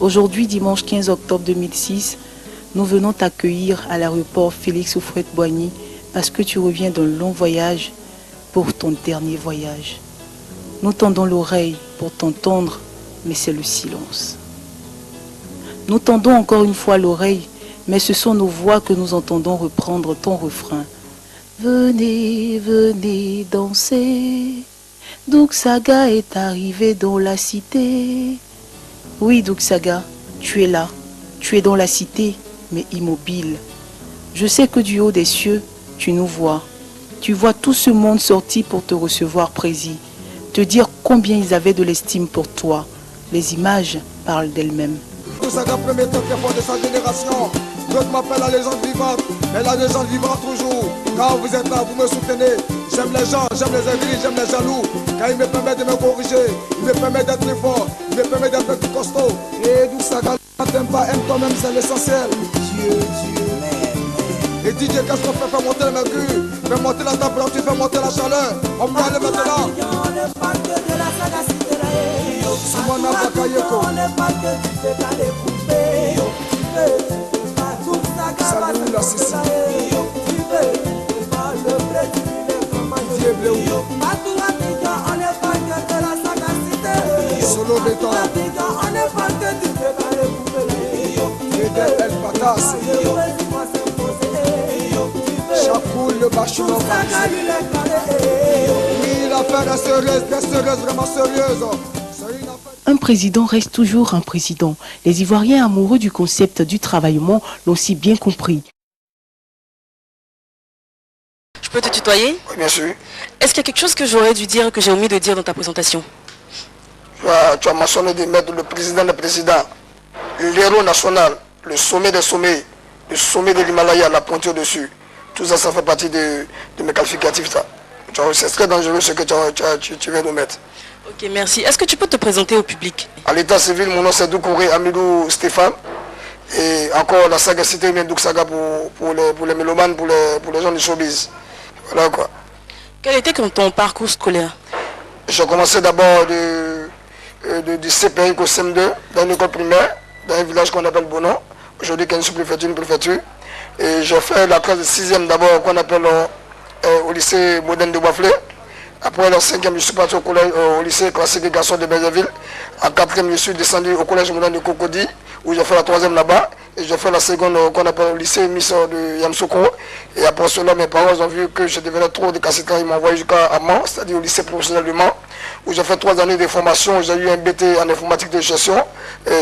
Aujourd'hui, dimanche 15 octobre 2006, nous venons t'accueillir à l'aéroport Félix Houphouët-Boigny parce que tu reviens d'un long voyage pour ton dernier voyage. Nous tendons l'oreille pour t'entendre, mais c'est le silence. Nous tendons encore une fois l'oreille, mais ce sont nos voix que nous entendons reprendre ton refrain. Venez, venez danser, Doug Saga est arrivé dans la cité. Oui, Doug Saga, tu es là, tu es dans la cité, mais immobile. Je sais que du haut des cieux, tu nous vois. Tu vois tout ce monde sorti pour te recevoir, Prési. Te dire combien ils avaient de l'estime pour toi. Les images parlent d'elles-mêmes. Doug Saga, premier top fort de sa génération. D'autres m'appellent la légende vivante, mais la légende vivra toujours. Quand vous êtes là, vous me soutenez. J'aime les gens, j'aime les aigris, j'aime les jaloux. Car il me permet de me corriger, il me permet d'être plus fort, il me permet d'être plus costaud. Et Doug Saga, t'aime pas, aime toi-même, c'est l'essentiel. Dieu m'aime. Et DJ Castro fait monter le mercure, fait monter la température, fait monter la chaleur. On peut aller maintenant. On ne parle que de la sagacité là. Simona Bakayeko. On ne parle que tu fais pas les poupées. Salut la Sissi. Tu veux pas le président, Dieu bleu. à tout Abidjan, on ne parle que de la sagacité. Solo béton. Abidjan, on ne parle que tu fais pas les poupées. Et d'elle, elle patasse. Chapoul, le bachelor. Oui, l'affaire est sérieuse, vraiment sérieuse. Un président reste toujours un président. Les Ivoiriens amoureux du concept du travaillement l'ont si bien compris. Je peux te tutoyer? Oui, bien sûr. Est-ce qu'il y a quelque chose que j'aurais dû dire, que j'ai omis de dire dans ta présentation? Tu as mentionné de mettre le président des présidents, l'héros national, le sommet des sommets, le sommet de l'Himalaya, la pointure dessus. Tout ça, ça fait partie de mes qualificatifs. C'est très dangereux ce que tu viens de mettre. Ok, merci. Est-ce que tu peux te présenter au public? À l'état civil, mon nom c'est Doukouré Amidou Stéphane. Et encore la sagacité vient Doug Saga pour les mélomanes, pour les gens du showbiz. Voilà quoi. Quel était ton parcours scolaire? J'ai commencé d'abord du CPI au CM2, dans une école primaire, dans un village qu'on appelle Bonon. Aujourd'hui, qui est une sous-préfecture, une préfecture. Et j'ai fait la classe de 6e d'abord, qu'on appelle au lycée moderne de Boisflé. Après la 5e, je suis parti au lycée classique des garçons de Bergerville. En 4e, je suis descendu au collège moderne de Cocody, où j'ai fait la 3e là-bas. Et j'ai fait la seconde qu'on appelle au lycée Miss de Yamsoukro. Et après cela, mes parents ont vu que je devenais trop décalcitrant. Ils m'ont envoyé jusqu'à Mans, c'est-à-dire au lycée professionnel de Mans, où j'ai fait 3 années de formation. J'ai eu un BT en informatique de gestion,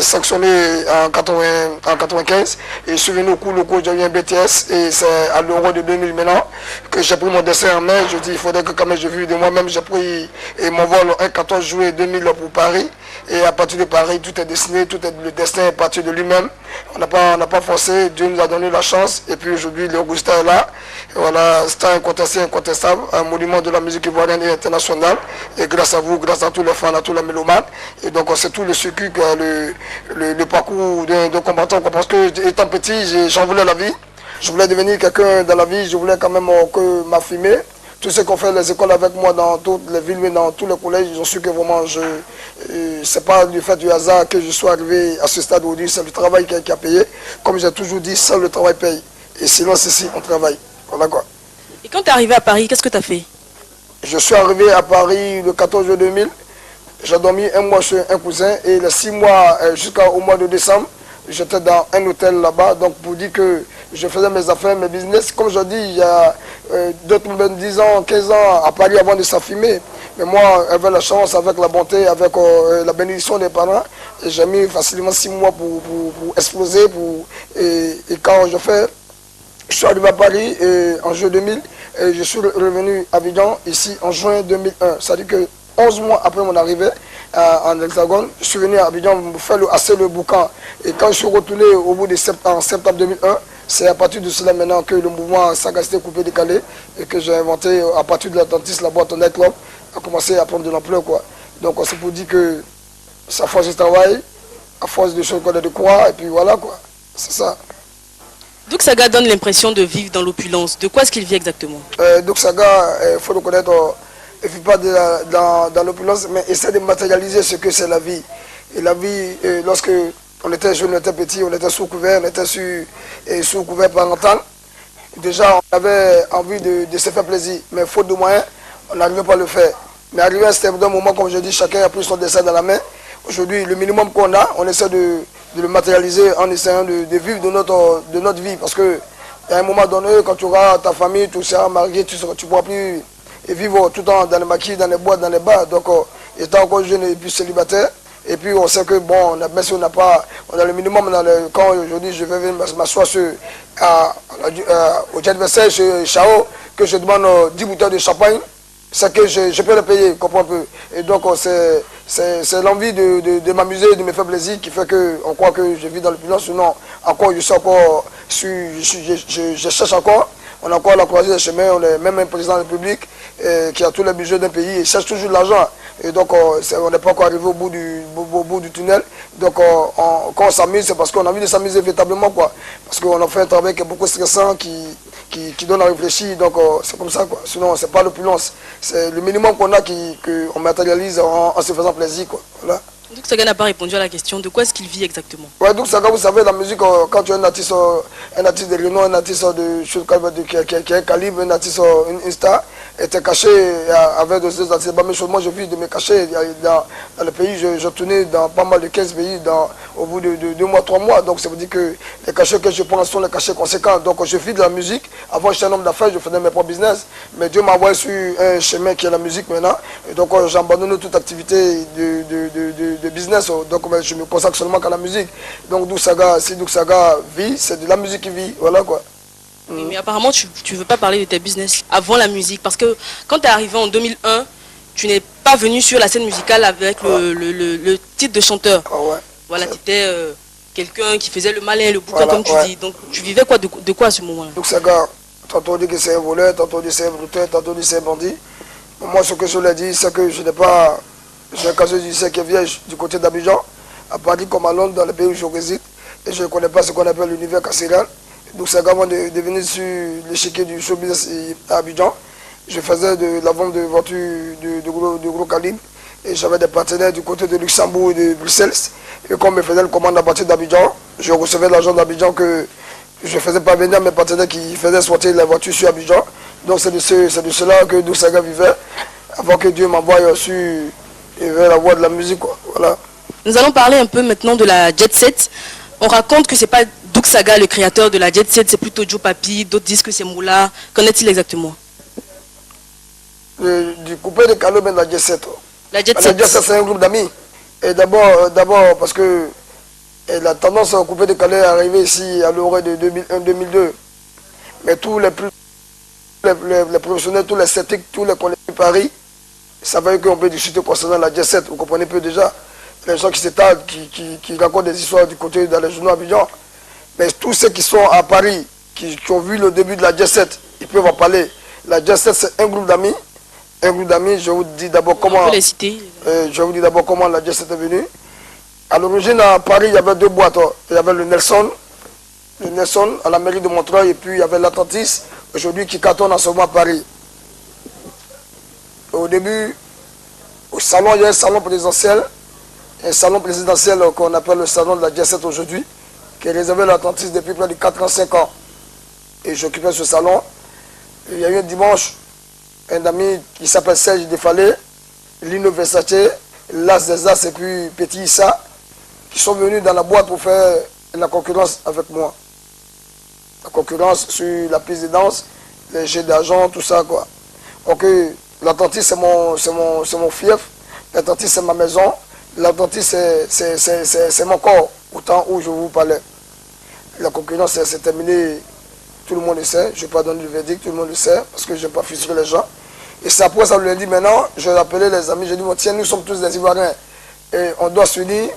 sanctionné en 95. Et je suis venu au cours j'ai eu un BTS. Et c'est à l'Euro de 2000 maintenant que j'ai pris mon dessin en main. Je dis, il faudrait que quand même je vive de moi-même. J'ai pris mon vol un 14 juillet 2000 pour Paris. Et à partir de Paris, tout est dessiné, le destin est parti de lui-même. On n'a pas forcé, Dieu nous a donné la chance. Et puis aujourd'hui, le Augusta est là. Et voilà, c'est incontestable, un monument de la musique ivoirienne et internationale. Et grâce à vous, grâce à tous les fans, à tous les mélomanes. Et donc c'est tout le circuit, le parcours d'un combattant. Parce que étant petit, j'en voulais la vie. Je voulais devenir quelqu'un dans la vie, je voulais quand même que m'affirmer. Tous ceux qui ont fait les écoles avec moi dans toutes les villes, mais dans tous les collèges, ils ont su que vraiment, c'est pas du fait du hasard que je sois arrivé à ce stade aujourd'hui, c'est le travail qui a payé. Comme j'ai toujours dit, seul le travail paye. Et sinon, c'est si on travaille. Voilà quoi. Et quand tu es arrivé à Paris, qu'est-ce que tu as fait? Je suis arrivé à Paris le 14 juillet 2000. J'ai dormi un mois chez un cousin et les 6 mois jusqu'au mois de décembre, j'étais dans un hôtel là-bas. Donc pour dire que je faisais mes affaires, mes business. Comme je dis, il y a d'autres 10 ans, 15 ans à Paris avant de s'affirmer. Mais moi, avec la chance, avec la bonté, avec la bénédiction des parents, j'ai mis facilement 6 mois pour exploser. Et quand je suis arrivé à Paris en juillet 2000 et je suis revenu à Abidjan ici en juin 2001. C'est-à-dire que 11 mois après mon arrivée en Hexagone, je suis venu à Abidjan pour faire le boucan. Et quand je suis retourné au bout de septembre 2001, c'est à partir de cela maintenant que le mouvement Sagacité Coupé Décalé et que j'ai inventé à partir de l'Atlantis, la boîte au nightclub, a commencé à prendre de l'ampleur quoi. Donc c'est pour dire que c'est à force de travail, à force de choses qu'on a de croire, et puis voilà quoi. C'est ça. Doug Saga donne l'impression de vivre dans l'opulence. De quoi est-ce qu'il vit exactement? Doug Saga, il faut le connaître, il ne vit pas dans l'opulence, mais essaie de matérialiser ce que c'est la vie. Et la vie, lorsque On était jeunes, on était petits, on était sous couvert, on était sous couvert parental. Déjà, on avait envie de se faire plaisir, mais faute de moyens, on n'arrivait pas à le faire. Mais arrivé à un certain moment, comme je dis, chacun a pris son dessin dans la main. Aujourd'hui, le minimum qu'on a, on essaie de le matérialiser en essayant de vivre de notre vie. Parce que à un moment donné, quand tu auras ta famille, tu seras marié, tu ne pourras plus vivre tout le temps dans les maquis, dans les boîtes, dans les bars. Donc, étant encore jeune et puis célibataire, et puis on sait que bon, même si on n'a pas, on a le minimum, quand aujourd'hui je vais venir m'asseoir au anniversaire chez Chao, que je demande 10 bouteilles de champagne, c'est que je peux le payer, comprends un peu. Et donc c'est l'envie de m'amuser, de me faire plaisir qui fait qu'on croit que je vis dans l'opulence. Sinon, encore, je cherche encore. On a encore la croisée des chemins, on est même un président de la République qui a tous les budgets d'un pays et cherche toujours de l'argent. Et donc on n'est pas encore arrivé au bout du tunnel. Donc quand on s'amuse, c'est parce qu'on a envie de s'amuser véritablement, quoi. Parce qu'on a fait un travail qui est beaucoup stressant, qui donne à réfléchir. Donc c'est comme ça, quoi. Sinon, c'est pas l'opulence. C'est le minimum qu'on a qu'on matérialise en se faisant plaisir, quoi. Voilà. Douk Saga n'a pas répondu à la question de quoi est-ce qu'il vit exactement. Ouais, Douk Saga, vous savez, la musique, quand tu es un artiste de renom, un artiste de qui est calibre, un artiste, une star, et tu es caché avec d'autres artistes. Bah, moi, je vis de me cacher dans le pays. Je tournais dans pas mal de 15 pays au bout de 2 mois, 3 mois. Donc, ça veut dire que les cachets que je prends sont les cachets conséquents. Donc, je vis de la musique. Avant, j'étais un homme d'affaires, je faisais mes propres business. Mais Dieu m'a envoyé sur un chemin qui est la musique maintenant. Et donc, j'ai abandonné toute activité de business. Donc, je me consacre seulement qu'à la musique. Donc, Douk Saga, si Douk Saga vit, c'est de la musique qui vit. Voilà, quoi. Oui, mais apparemment, tu ne veux pas parler de tes business avant la musique. Parce que quand tu es arrivé en 2001, tu n'es pas venu sur la scène musicale avec le titre de chanteur. Ah ouais. Voilà, tu étais quelqu'un qui faisait le malin, le boucan, comme tu dis. Donc, tu vivais quoi, de quoi à ce moment-là? Douk Saga, tantôt on dit que c'est un voleur, tantôt on dit que c'est un bruteur, tantôt on dit que c'est un bandit. Moi, ce que je l'ai dit, c'est que je n'ai pas... J'ai un casier judiciaire qui est vierge du côté d'Abidjan, à Paris comme à Londres, dans le pays où je réside. Et je ne connais pas ce qu'on appelle l'univers carcéral. Donc c'est avant de venir sur l'échiquier du show business à Abidjan. Je faisais de la vente de voitures de gros calibre. Et j'avais des partenaires du côté de Luxembourg et de Bruxelles. Et quand on me faisait une commande à partir d'Abidjan, je recevais l'argent d'Abidjan que je faisais parvenir à mes partenaires qui faisaient sortir la voiture sur Abidjan. Donc c'est de cela que Douk Saga vivait, avant que Dieu m'envoie sur vers la voie de la musique, quoi. Voilà. Nous allons parler un peu maintenant de la Jet Set. On raconte que ce n'est pas Douk Saga le créateur de la Jet Set, c'est plutôt Joe Papi, d'autres disent que c'est Moula. Qu'en est-il exactement? Du coupé de Calo, de la Jet Set. La Jet Set, c'est un groupe d'amis. Et d'abord parce que la tendance au coupé de Calais est arrivée ici à l'orée de 2001-2002. Mais tous les professionnels, tous les sceptiques, tous les collègues de Paris, savaient qu'on peut discuter concernant la Jet Set. Vous comprenez peu déjà. Les gens qui s'étalent, qui racontent des histoires du côté dans les journaux Abidjan. Mais tous ceux qui sont à Paris, qui ont vu le début de la Jet Set, ils peuvent en parler. La Jet Set, c'est un groupe d'amis. Un groupe d'amis, je vous dis d'abord comment... je vous dis d'abord comment la Jet Set est venue. À l'origine, à Paris, il y avait 2 boîtes. Il y avait le Nelson à la mairie de Montreuil, et puis il y avait l'Atlantis, aujourd'hui qui cartonne en ce moment à Paris. Au début, au salon, il y a un salon présidentiel qu'on appelle le salon de la Jet Set aujourd'hui, qui est réservé à l'Atlantis depuis près de 4 ans, 5 ans. Et j'occupais ce salon. Et il y a eu un dimanche, un ami qui s'appelle Serge Defalé, Lino Versace, Las des As et puis Petit Issa, qui sont venus dans la boîte pour faire la concurrence avec moi. La concurrence sur la piste de danse, les jeux d'argent, tout ça, quoi. Donc l'Atlantis, c'est mon fief, l'Atlantis, c'est ma maison, l'Atlantis, c'est mon corps, au temps où je vous parlais. La concurrence, c'est terminé, tout le monde le sait, je ne vais pas donner le verdict, tout le monde le sait, parce que je n'aime pas frustrer les gens. Et c'est après ça, je lui ai dit, maintenant, je vais appeler les amis, je lui ai dit, bon, tiens, nous sommes tous des Ivoiriens, et on doit s'unir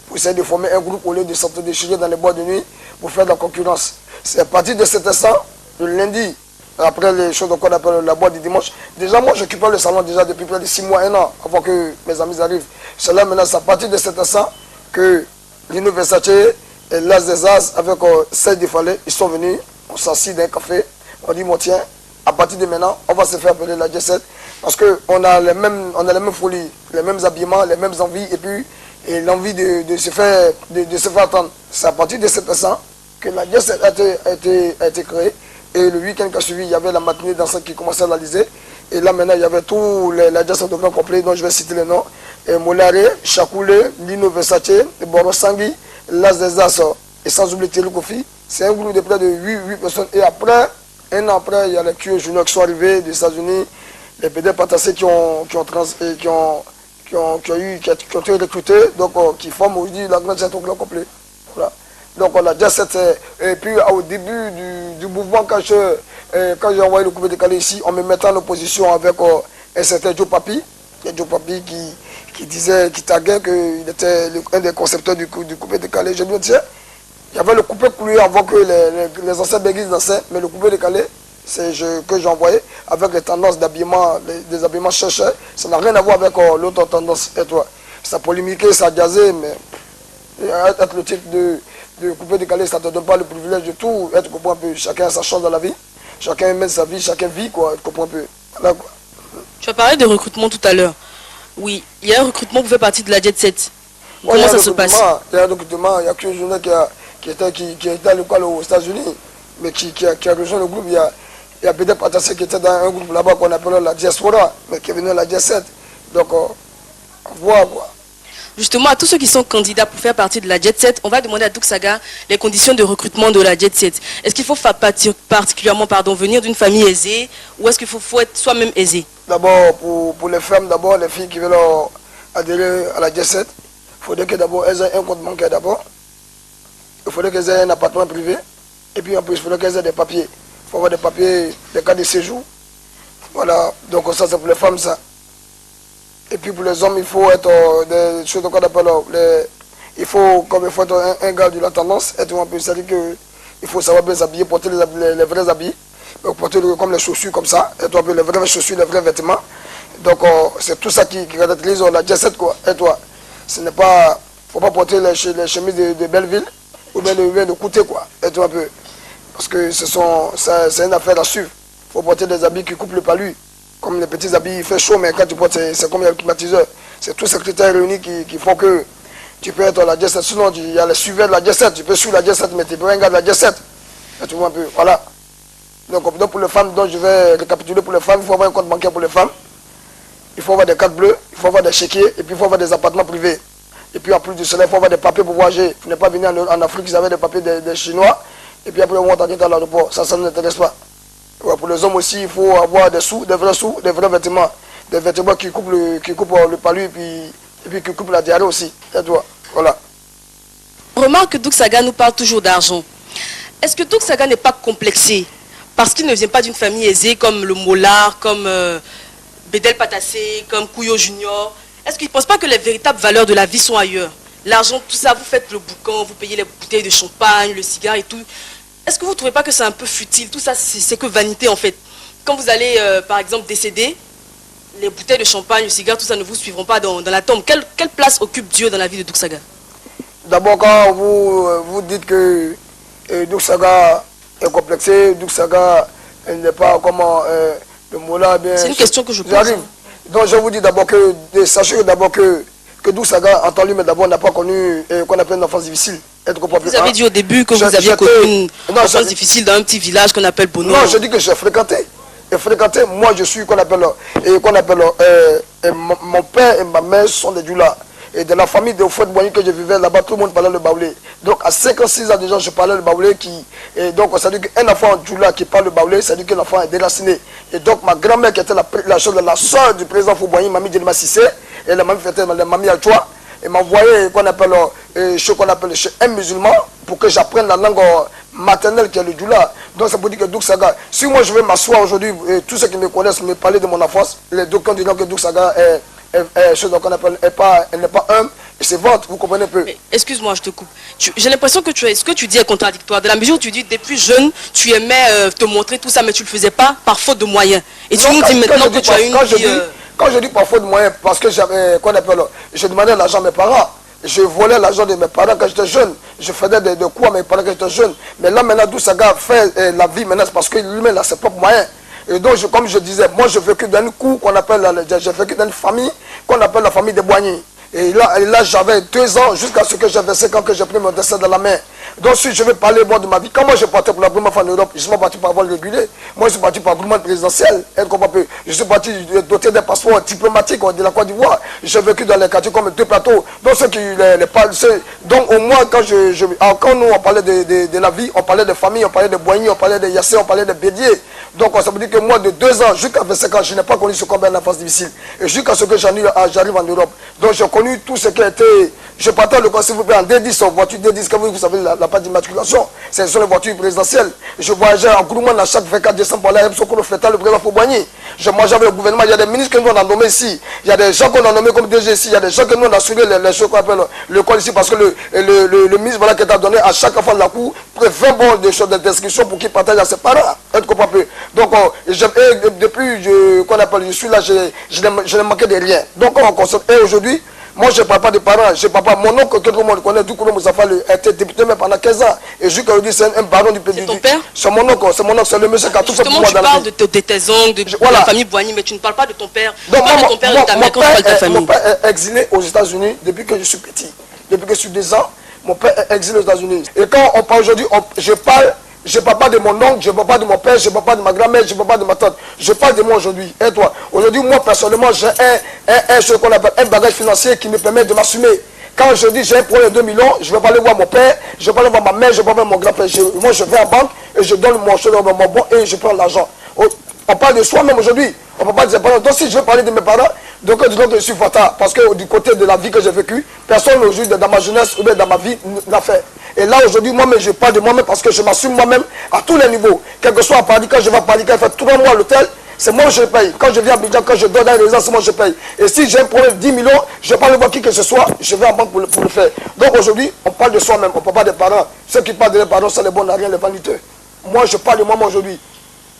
pour essayer de former un groupe au lieu de s'entendre-déchirer dans les boîtes de nuit pour faire de la concurrence. C'est à partir de cet instant, le lundi, après les choses qu'on appelle la boîte du dimanche, déjà moi j'occupais le salon déjà depuis près de 6 mois, 1 an, avant que mes amis arrivent. C'est là maintenant, c'est à partir de cet instant que Lino Versace et Las des As, avec Serge Defalé, ils sont venus, on s'assit dans un café, on dit, bon tiens, à partir de maintenant, on va se faire appeler la Jet Set, parce qu'on a les mêmes folies, les mêmes habillements, les mêmes envies, et puis et l'envie de se faire attendre. C'est à partir de cet instant que la Jet Set a été créée. Et le week-end qui a suivi, il y avait la matinée dansante qui commençait à l'Alizé. Et là maintenant, il y avait tout la Jet Set de grand complet, dont je vais citer les noms. Molare, Chakoulé, Lino Versace, Boro Sangui, Las des As, et sans oublier Thierry Kofi. C'est un groupe de près de 8 personnes. Et après, un an après, il y a les Q Juniors qui sont arrivés des États-Unis, les PD Patassé qui ont été recrutés, donc qui forment aujourd'hui la grande centre au complet. Voilà. Donc on a déjà cette... Et puis au début du mouvement, quand j'ai envoyé le coupé décalé ici, on me mettait en opposition avec un certain Joe Papi, qui disait, qui taguait qu'il était un des concepteurs du coupé décalé. Je lui dis, tiens, il y avait le coupé coulé avant que les anciens béguisses dansaient, mais le coupé décalé, c'est que j'ai envoyé avec les tendances d'habillement, des habillements cherchés. Ça n'a rien à voir avec l'autre tendance. Et toi, ça polémiquait, ça jazzait, mais être le type de coupé décalé, ça ne te donne pas le privilège de tout. Tu comprends un peu, chacun a sa chance dans la vie, chacun mène sa vie, chacun vit, quoi. Tu comprends un peu. Voilà, quoi. Tu as parlé de recrutement tout à l'heure. Oui, il y a un recrutement qui fait partie de la Jet Set. Comment ça se passe? Il y a un recrutement, il y a qu'une journée qui était à l'école aux États-Unis, mais qui a rejoint le groupe. Il y a peut-être Patassé qui était dans un groupe là-bas qu'on appelait la Diaspora, mais qui est venu à la Jet Set. Donc, on voit quoi. Justement, à tous ceux qui sont candidats pour faire partie de la Jet Set, on va demander à Doug Saga les conditions de recrutement de la Jet Set. Est-ce qu'il faut particulièrement venir d'une famille aisée ou est-ce qu'il faut être soi-même aisé? D'abord, pour les femmes, d'abord, les filles qui veulent adhérer à la Jet Set, il faudrait que d'abord elles aient un compte bancaire d'abord. Il faudrait qu'elles aient un appartement privé. Et puis en plus, il faudrait qu'elles aient des papiers. Il faut avoir des papiers, des cartes de séjour. Voilà, donc ça c'est pour les femmes ça. Et puis pour les hommes, il faut être des choses qu'on appelle il faut être un gars de la tendance, être un peu, c'est-à-dire qu'il faut savoir bien s'habiller, porter les vrais habits, porter comme les chaussures comme ça, être un peu les vraies chaussures, les vrais vêtements. Donc c'est tout ça qui caractérise la Jet Set quoi. Et toi, ce n'est pas, faut pas porter les chemises de Belleville ou bien de Couté quoi. Et toi un peu, parce que c'est une affaire à suivre. Il faut porter des habits qui coupent le palu. Comme les petits habits, il fait chaud, mais quand tu portes, c'est comme il y a le climatiseur. C'est tous ces critères réunis qui font que tu peux être la Jet Set. Sinon, il y a les suiveurs de la Jet Set. Tu peux suivre la Jet Set, mais tu peux un gars de la Jet Set. Tu vois un peu, voilà. Donc pour les femmes, donc je vais récapituler pour les femmes, il faut avoir un compte bancaire pour les femmes. Il faut avoir des cartes bleues, il faut avoir des chéquiers, et puis il faut avoir des appartements privés. Et puis en plus de cela, il faut avoir des papiers pour voyager. Vous n'êtes pas venu en Afrique, ils avaient des papiers des Chinois, et puis après on monte à l'aéroport. Ça ne nous intéresse pas. Ouais, pour les hommes aussi, il faut avoir des vrais vêtements. Des vêtements qui coupent le palu et puis qui coupent la diarrhée aussi. Et toi, voilà. On remarque que Doug Saga nous parle toujours d'argent. Est-ce que Doug Saga n'est pas complexé parce qu'il ne vient pas d'une famille aisée comme le Mollard, comme Bédel Patassé, comme Kouyo Junior? Est-ce qu'il ne pense pas que les véritables valeurs de la vie sont ailleurs? L'argent, tout ça, vous faites le boucan, vous payez les bouteilles de champagne, le cigare et tout. Est-ce que vous ne trouvez pas que c'est un peu futile? Tout ça, c'est que vanité en fait. Quand vous allez, par exemple, décéder, les bouteilles de champagne, le cigare, tout ça ne vous suivront pas dans la tombe. Quelle place occupe Dieu dans la vie de Doug Saga? D'abord, quand vous dites que Doug Saga est complexé, Doug Saga n'est pas comment le mot là bien... C'est une question que je pose. J'arrive. Donc je vous dis d'abord sachez d'abord que Doug Saga, en temps lui, mais d'abord n'a pas connu qu'on appelle une enfance difficile. Vous avez dit au début que vous aviez connu une enfance difficile dans un petit village qu'on appelle Bono. Non, je dis que j'ai fréquenté. Et fréquenté, moi je suis qu'on appelle mon père et ma mère sont des Djoula. Et de la famille de Fouet Boigny que je vivais là-bas, tout le monde parlait le baoulé. Donc à 56 ans déjà, je parlais le baoulé et donc ça veut dire qu'un enfant Djoula qui parle le baoulé, ça veut dire que l'enfant est déraciné. Et donc ma grand-mère qui était la soeur du président Fouboigny, Mamie Djelma Sissé, et la mamie fêtait la mamie Alchoua, et m'a envoyé chez un musulman pour que j'apprenne la langue maternelle qui est le Djoula. Donc ça veut dire que Doug Saga, si moi je vais m'asseoir aujourd'hui, tous ceux qui me connaissent me parler de mon enfance, les deux candidats que Doug Saga elle n'est pas humble et c'est vente, vous comprenez un peu. Excuse-moi, je te coupe. J'ai l'impression que ce que tu dis est contradictoire. De la mesure où tu dis depuis jeune, tu aimais te montrer tout ça, mais tu ne le faisais pas par faute de moyens. Et tu nous dis maintenant que tu as une vie... Quand je dis par faute de moyens, parce que j'avais, je demandais l'argent à mes parents. Je volais l'argent de mes parents quand j'étais jeune. Je faisais des coups à mes parents quand j'étais jeune. Mais là maintenant, Doug Saga fait la vie maintenant, c'est parce que lui-même a ses propres moyens. Et donc, comme je disais, moi je vécu dans une cour qu'on appelle, j'ai vécu dans une famille qu'on appelle la famille des Boigny. Et là j'avais 2 ans jusqu'à ce que j'avais 5 ans que j'ai pris mon destin dans la main. Donc si je vais parler moi de ma vie, quand moi je partais pour la première fois en Europe, je ne suis pas parti par voie régulée. Moi je suis parti par gouvernement présidentiel. Je suis parti doté d'un passeport diplomatique de la Côte d'Ivoire. J'ai vécu dans les quartiers comme 2 plateaux. Donc ceux qui donc au moins quand nous on parlait de la vie, on parlait de famille, on parlait de Boigny, on parlait de Yassé, on parlait de Bédier. Donc ça veut dire que moi de 2 ans jusqu'à 25 ans, je n'ai pas connu ce combat en phase difficile. Et jusqu'à ce que j'arrive en Europe. Donc j'ai connu tout ce qui a été. Je partais le s'il vous plaît en D10, en voiture D10, comme vous savez, la part d'immatriculation. Ce sont les voitures présidentielles. Je voyageais en groupement à chaque 24 décembre pour aller à Msokolo fêter le président Boigny. Je mangeais avec le gouvernement. Il y a des ministres que nous on a nommés ici. Il y a des gens qu'on a nommés comme DG ici. Il y a des gens que nous on a suivi les choses qu'on appelle le col ici parce que le ministre voilà, qui t'a donné à chaque fois de la cour 20 bons de choses d'inscription pour qu'il partage à ses parents. Donc depuis je suis là, je n'ai manqué de rien. Donc on consomme. Et aujourd'hui, moi je ne parle pas de parents, je ne parle pas. Mon oncle que tout le monde connaît, Doukoulou Moussafa, était député même pendant 15 ans. Et jusqu'à aujourd'hui, c'est un baron du pays. C'est ton père? C'est mon oncle, c'est le monsieur qui a tout fait pour moi dans la vie. Tu parles de tes oncles, de la famille Boigny, mais tu ne parles pas de ton père. Donc, tu parles de ton père et de ta mère quand tu parles de ta famille. Mon père est exilé aux États-Unis depuis que je suis petit. Depuis que je suis 2 ans, mon père est exilé aux États-Unis. Et quand on parle aujourd'hui, je ne parle pas de mon oncle, je ne parle pas de mon père, je ne parle pas de ma grand-mère, je ne parle pas de ma tante. Je parle de moi aujourd'hui. Et toi, aujourd'hui, moi personnellement, j'ai ce qu'on appelle un bagage financier qui me permet de m'assumer. Quand je dis j'ai un problème de 2 millions, je vais pas aller voir mon père, je vais pas aller voir ma mère, je vais pas voir mon grand-père. Moi, je vais en banque et je donne mon bon et je prends l'argent. On parle de soi-même aujourd'hui. On ne peut pas dire parents. Donc si je veux parler de mes parents, donc disons que je suis fatale. Parce que du côté de la vie que j'ai vécue, personne aujourd'hui dans ma jeunesse ou bien dans ma vie n'a fait. Et là aujourd'hui, moi-même, je parle de moi-même parce que je m'assume moi-même à tous les niveaux. Quel que soit à Paris, quand je vais à Paris, quand je fais 3 mois à l'hôtel, c'est moi je paye. Quand je viens à Abidjan, quand je donne dans les résidences, c'est moi je paye. Et si j'ai un problème de 10 millions, je ne vais pas le voir qui que ce soit, je vais en banque pour le faire. Donc aujourd'hui, on parle de soi-même, on ne parle pas des parents. Ceux qui parlent de leurs parents, c'est les bons à rien, les vaniteux. Moi, je parle de moi aujourd'hui.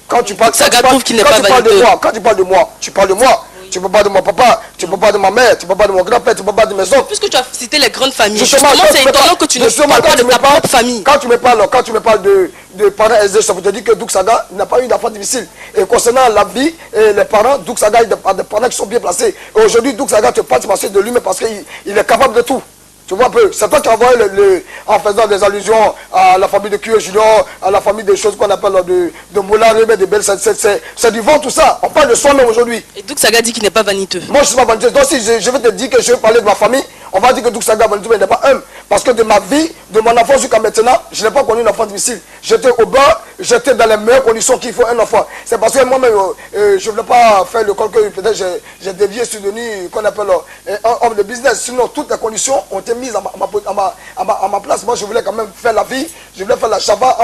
Quand tu parles, ça trouve qu'il n'est pas vaniteux. Quand tu parles de moi, tu parles de moi. Tu ne peux pas de mon papa, tu ne peux pas de ma mère, tu ne peux pas de mon grand-père, tu ne peux pas de mes oncles. Puisque tu as cité les grandes familles, justement c'est étonnant que tu ne parles pas de ta propre famille. Quand tu me parles de parents aisés, ça veut te dire que Douk Saga n'a pas eu d'enfant difficile. Et concernant la vie et les parents, Douk Saga a des parents qui sont bien placés. Et aujourd'hui, Douk Saga te parle de lui-même parce qu'il est capable de tout. Tu vois un peu, c'est toi qui as envoyé en faisant des allusions à la famille de Kyo Junior, à la famille des choses qu'on appelle de Moulin, de Belle, c'est du vent tout ça. On parle de soi-même aujourd'hui. Et Douk Saga dit qu'il n'est pas vaniteux. Moi je ne suis pas vaniteux. Donc si je vais te dire que je vais parler de ma famille, on va dire que Douk Saga est vaniteux, mais il n'est pas un. Parce que de ma vie, de mon enfance jusqu'à maintenant, je n'ai pas connu un enfant difficile. J'étais au bas, j'étais dans les meilleures conditions qu'il faut un enfant. C'est parce que moi-même, je ne voulais pas faire le col que peut-être j'ai dévié sur devenu qu'on appelle un homme de business. Sinon, toutes les conditions ont été mises à ma place. Moi, je voulais quand même faire la vie. Je voulais faire la chava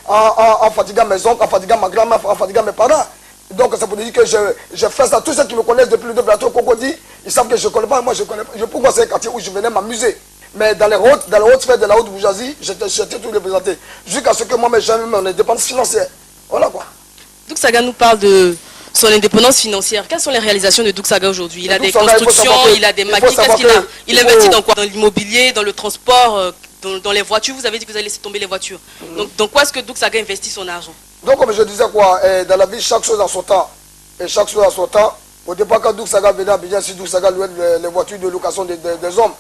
en fatiguant mes oncles, en fatiguant ma grand-mère, en fatiguant mes parents. Donc, ça peut dire que je fais ça. Tous ceux qui me connaissent depuis le 2 plateaux, Cocody, ils savent que je ne connais pas. Moi, je connais pas. Pourquoi c'est un quartier où je venais m'amuser. Mais dans les hautes sphères de la haute bourgeoisie, j'étais tout représenté. Jusqu'à ce que moi-même, j'ai eu mon indépendance financière. Voilà quoi. Douk Saga nous parle de son indépendance financière. Quelles sont les réalisations de Douk Saga aujourd'hui? Il a des constructions, il a des maquis. Qu'est-ce qu'il a? Il investit dans quoi? Dans l'immobilier, dans le transport, dans les voitures. Vous avez dit que vous allez laisser tomber les voitures. Donc, dans quoi est-ce que Douk Saga investit son argent? Donc, comme je disais quoi, dans la vie, chaque chose a son temps. Et chaque chose a son temps. Au départ, quand Douk Saga venait à Abidjan, si Douk Saga louait les voitures de location des hommes.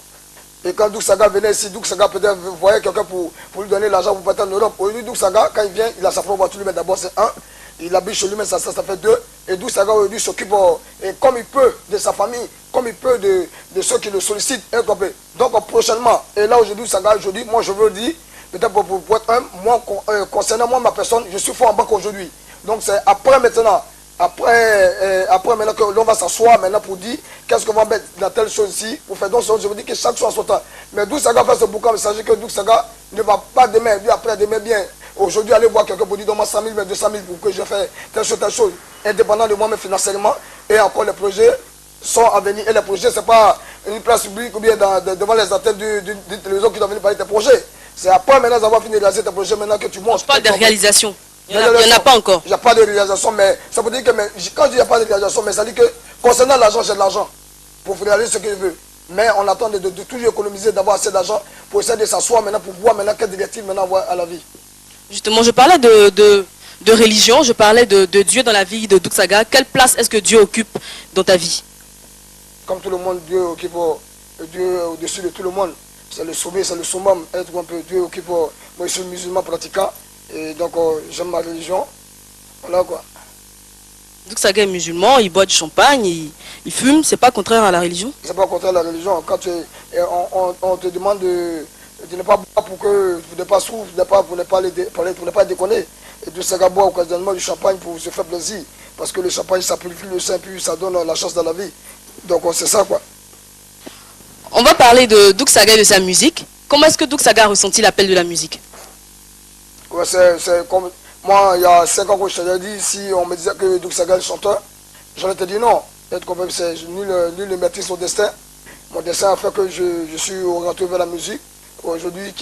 Et quand Douk Saga venait ici, Douk Saga peut-être voyait quelqu'un pour lui donner l'argent pour partir en Europe. Aujourd'hui, Douk Saga, quand il vient, il a sa propre voiture, mais d'abord c'est un. Il habite chez lui, mais ça fait 2. Et Douk Saga aujourd'hui s'occupe comme il peut de sa famille, comme il peut de ceux qui le sollicitent. Donc prochainement, et là aujourd'hui, Saga, aujourd'hui, moi je veux dire, peut-être pour être un, moi, concernant moi, ma personne, je suis fort en banque aujourd'hui. Donc c'est après maintenant. Après maintenant que l'on va s'asseoir maintenant pour dire qu'est-ce qu'on va mettre dans telle chose ici pour faire. Donc je veux dire que chaque chose a son temps. Mais Douk Saga fait ce bouquin, il s'agit que Douk Saga ne va pas demain, lui après demain bien. Aujourd'hui aller voir quelqu'un pour dire donne-moi 100 000, mais 200 000 pour que je fasse telle chose, indépendant de moi-même financièrement. Et encore les projets sont à venir. Et les projets, ce n'est pas une place publique ou bien devant les antennes d'une télévision qui doit venir parler de tes projets. C'est après maintenant d'avoir fini de réaliser tes projets maintenant que tu montes. On parle de réalisation. Il n'y en a pas encore. Il n'y a pas de réalisation, mais ça veut dire que quand je dis qu'il n'y a pas de réalisation, mais ça veut dire que concernant l'argent, j'ai de l'argent pour réaliser ce que je veux. Mais on attend de toujours économiser, d'avoir assez d'argent pour essayer de s'asseoir maintenant, pour voir maintenant quelle directive maintenant avoir à la vie. Justement, je parlais de religion, je parlais de Dieu dans la vie de Douk Saga. Quelle place est-ce que Dieu occupe dans ta vie? Comme tout le monde, Dieu occupe Dieu au-dessus de tout le monde. C'est le sommet, c'est le summum. Être un peu Dieu occupe. Moi, je suis musulman pratiquant. Et donc, j'aime ma religion. Voilà quoi. Douk Saga est musulman, il boit du champagne, il fume, c'est pas contraire à la religion? C'est pas contraire à la religion. Quand on te demande de ne pas boire pour que vous ne pas souffrir, pour ne pas déconner. Et Douk Saga boit occasionnellement du champagne pour se faire plaisir. Parce que le champagne, ça purifie le sang, puis ça donne la chance dans la vie. Donc, c'est ça quoi. On va parler de Douk Saga et de sa musique. Comment est-ce que Douk Saga a ressenti l'appel de la musique? Ouais, c'est comme moi, il y a 5 ans que je t'avais dit, si on me disait que Douk Saga est le chanteur, j'aurais te dit non. C'est nul ne maîtrise son destin. Mon destin a fait que je suis orienté vers la musique. Aujourd'hui,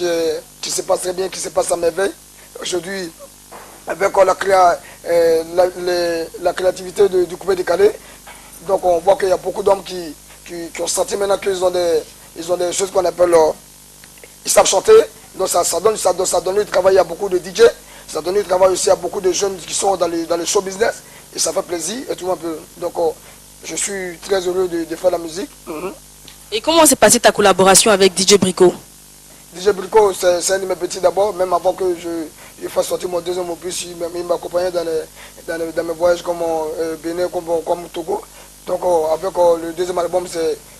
qui se passe très bien, qui se passe à merveille. Aujourd'hui, avec la créativité du coupé décalé, donc on voit qu'il y a beaucoup d'hommes qui ont senti maintenant qu'ils ont des choses qu'on appelle, ils savent chanter, donc ça donne du travail à beaucoup de DJ, ça donne du travail aussi à beaucoup de jeunes qui sont dans le show business, et ça fait plaisir, et tout un peu. Donc je suis très heureux de faire la musique. Et comment s'est passée ta collaboration avec DJ Brico? DJ Brico, c'est un de mes petits d'abord, même avant que je fasse sortir mon deuxième opus, il m'accompagnait dans mes voyages comme Bénin, comme Togo. Donc avec le deuxième album,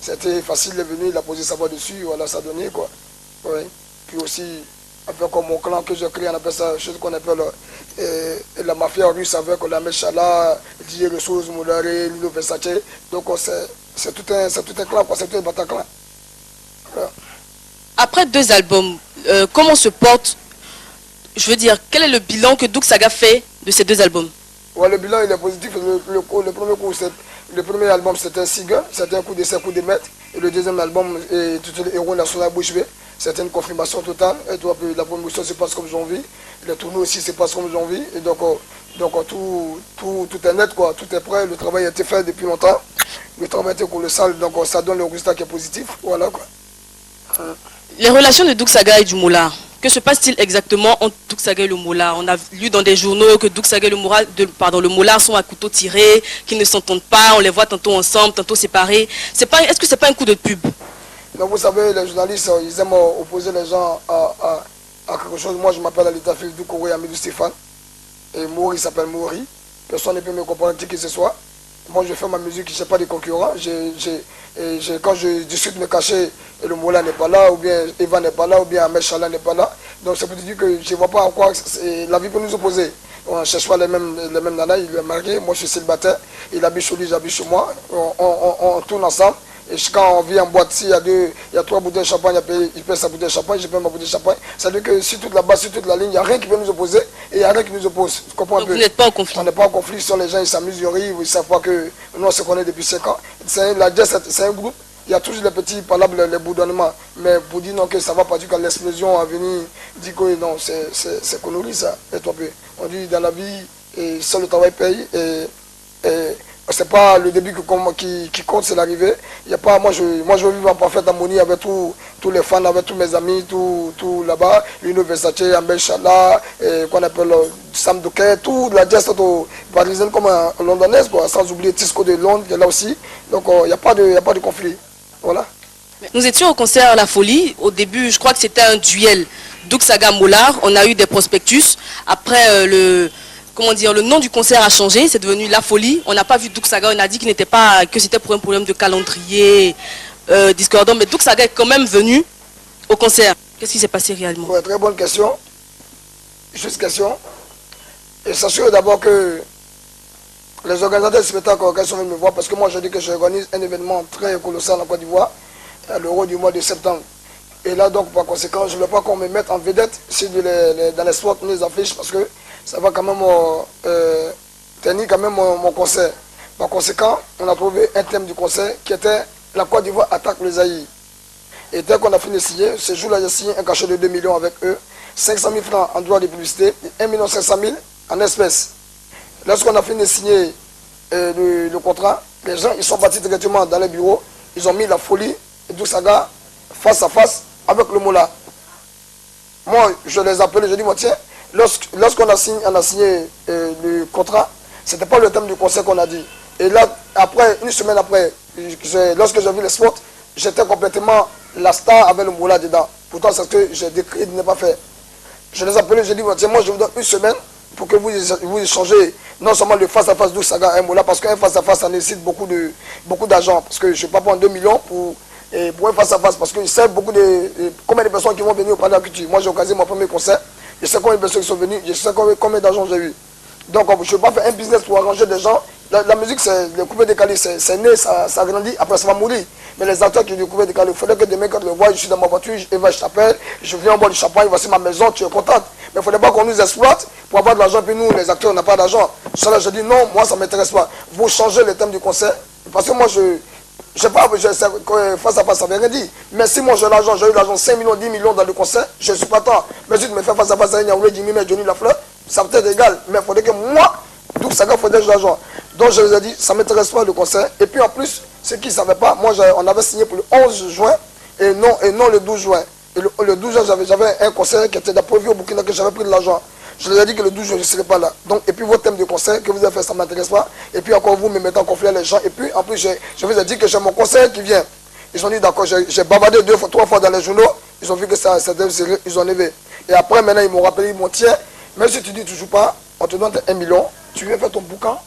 c'était facile de venir, il a posé sa voix dessus, voilà, ça donnait quoi. Ouais. Puis aussi, avec mon clan que j'ai créé, on appelle ça, chose qu'on appelle la mafia russe avec la Mechala, DJ Ressources, Moudare, Lilo Versace. Donc c'est tout un clan, c'est tout un Bataclan. Voilà. Après 2 albums, comment se porte, je veux dire, quel est le bilan que Douk Saga fait de ces 2 albums? Ouais, le bilan il est positif. Le premier album c'était Siga, c'était un coup d'essai, un coup de maître. Et le deuxième album, le Héros National Bouche B, c'était une confirmation totale. Et donc, la promotion se passe comme j'ai envie. Le tournoi aussi se passe comme j'ai envie. Et donc tout est net, quoi. Tout est prêt. Le travail a été fait depuis longtemps. Le travail a été colossal. Donc ça donne le résultat qui est positif. Voilà quoi. Les relations de Douk Saga et du Moulard, que se passe-t-il exactement entre Douk Saga et le Moulard? On a lu dans des journaux que Douk Saga et le Moulard sont à couteau tiré, qu'ils ne s'entendent pas, on les voit tantôt ensemble, tantôt séparés. Est-ce que c'est pas un coup de pub? Donc vous savez, les journalistes, ils aiment opposer les gens à quelque chose. Moi, je m'appelle Alita Phil Doukouré Amidou Stéphane. Et Mouri s'appelle Mouri. Personne ne peut me comprendre qui que ce soit. Moi, je fais ma musique, je n'ai pas de concurrents. Quand je discute me cacher, le Moula n'est pas là, ou bien Eva n'est pas là, ou bien Ahmed Chala n'est pas là. Donc, c'est pour te dire que je ne vois pas en quoi la vie peut nous opposer. On ne cherche pas les mêmes nanas, il est marié, moi je suis célibataire, il habite chez lui, j'habite chez moi. On tourne ensemble. Et quand on vit en boîte, s'il y a 3 bouteilles de champagne à payer, il paye sa bouteille de champagne, je paye ma bouteille de champagne. C'est-à-dire que sur toute la base, sur toute la ligne, il n'y a rien qui peut nous opposer et il n'y a rien qui nous oppose. Tu comprends un peu? Vous n'êtes pas en conflit? On n'est pas en conflit, si les gens ils s'amusent, ils rient, ils ne savent pas que nous on se connaît depuis 5 ans. La jazz, c'est un groupe, il y a toujours les petits palabres, les bourdonnements. Mais pour dire non, que ça ne va pas dire quand l'explosion a venu, dit que non, c'est connerie ça. Et toi, on dit dans la vie, et seul le travail paye. C'est pas le début qui compte, c'est l'arrivée. Moi je veux vivre en parfaite harmonie avec tous les fans, avec tous mes amis, tout là-bas. Lino Versace, Amel Chala, qu'on appelle Sam Douket, tout la jazz parisienne comme londonnaise, quoi, sans oublier Tisco de Londres qui est là aussi. Donc il n'y a pas de conflit. Voilà. Nous étions au concert La Folie. Au début, je crois que c'était un duel. Douk Saga Moulard, on a eu des prospectus. Après le nom du concert a changé, c'est devenu La Folie. On n'a pas vu Douk Saga, on a dit que c'était pour un problème de calendrier discordant, mais Douk Saga est quand même venu au concert. Qu'est-ce qui s'est passé réellement? Ouais, très bonne question. Juste question. Et s'assurer d'abord que les organisateurs de spectacles sont venus me voir, parce que moi je dis que j'organise un événement très colossal en Côte d'Ivoire, à l'Euro du mois de septembre. Et là donc par conséquent, je ne veux pas qu'on me mette en vedette dans les spots, les affiches, parce que ça va quand même tenir quand même mon concert. Par conséquent, on a trouvé un thème du concert qui était la Côte d'Ivoire attaque le Zaïre. Et dès qu'on a fini de signer, ce jour-là, j'ai signé un cachet de 2 millions avec eux, 500 000 francs en droit de publicité, et 1 500 000 en espèces. Lorsqu'on a fini de signer le contrat, les gens ils sont partis directement dans les bureaux, ils ont mis La Folie et Douk Saga face à face avec le Moula. Moi, je les appelais, je dis, moi tiens, lorsqu'on a signé le contrat, ce n'était pas le thème du concert qu'on a dit. Et là, après, une semaine après, lorsque j'ai vu les spots, j'étais complètement la star avec le moula dedans. Pourtant, c'est ce que j'ai décrit de ne pas faire. Je les appelais, j'ai dit, moi je vous donne une semaine pour que vous échangez non seulement le face-à-face Doux Saga et Moula, parce qu'un face-à-face, ça nécessite beaucoup d'argent. Parce que je ne vais pas prendre 2 millions pour un face-à-face, parce que je sais combien de personnes qui vont venir au Palais de la Culture. Moi, j'ai organisé mon premier concert, je sais combien de personnes qui sont venues, je sais combien d'argent j'ai eu. Donc, je ne vais pas faire un business pour arranger des gens. La musique, c'est le coupé décalé, c'est né, ça grandit, après ça va mourir. Mais les acteurs qui ont coupé décalé, il faudrait que demain, quand je le vois, je suis dans ma voiture, Eva, je t'appelle, je viens en boire du champagne, voici ma maison, tu es contente. Mais il ne faudrait pas qu'on nous exploite pour avoir de l'argent, puis nous, les acteurs, on n'a pas d'argent. Ça, là, je dis non, moi, ça ne m'intéresse pas. Vous changez le thème du concert, parce que moi, je sais pas, face à face, ça ne veut rien dire. Mais si moi, j'ai l'argent, j'ai eu l'argent 5 millions, 10 millions dans le concert, je ne suis pas tant. Mais si tu me fais face à face, Jimmy, Johnny Lafleur, ça peut être égal. Mais il faudrait que moi, donc ça faudrait de l'argent. Donc je les ai dit, ça ne m'intéresse pas le concert. Et puis en plus, ceux qui ne savaient pas, moi on avait signé pour le 11 juin et non le 12 juin. Et le 12 juin, j'avais un concert qui était prévu au Burkina, que j'avais pris de l'argent. Je les ai dit que le 12 juin, je ne serais pas là. Donc, et puis votre thème de concert que vous avez fait, ça ne m'intéresse pas. Et puis encore vous me mettez en conflit avec les gens. Et puis en plus, je vous ai dit que j'ai mon concert qui vient. Ils ont dit d'accord, j'ai bavardé 3 fois dans les journaux. Ils ont vu que c'était sérieux, ils ont levé. Et après, maintenant, ils m'ont rappelé, ils m'ont dit, tiens, même si tu dis toujours pas, on te donne 1 million, tu viens faire ton boucan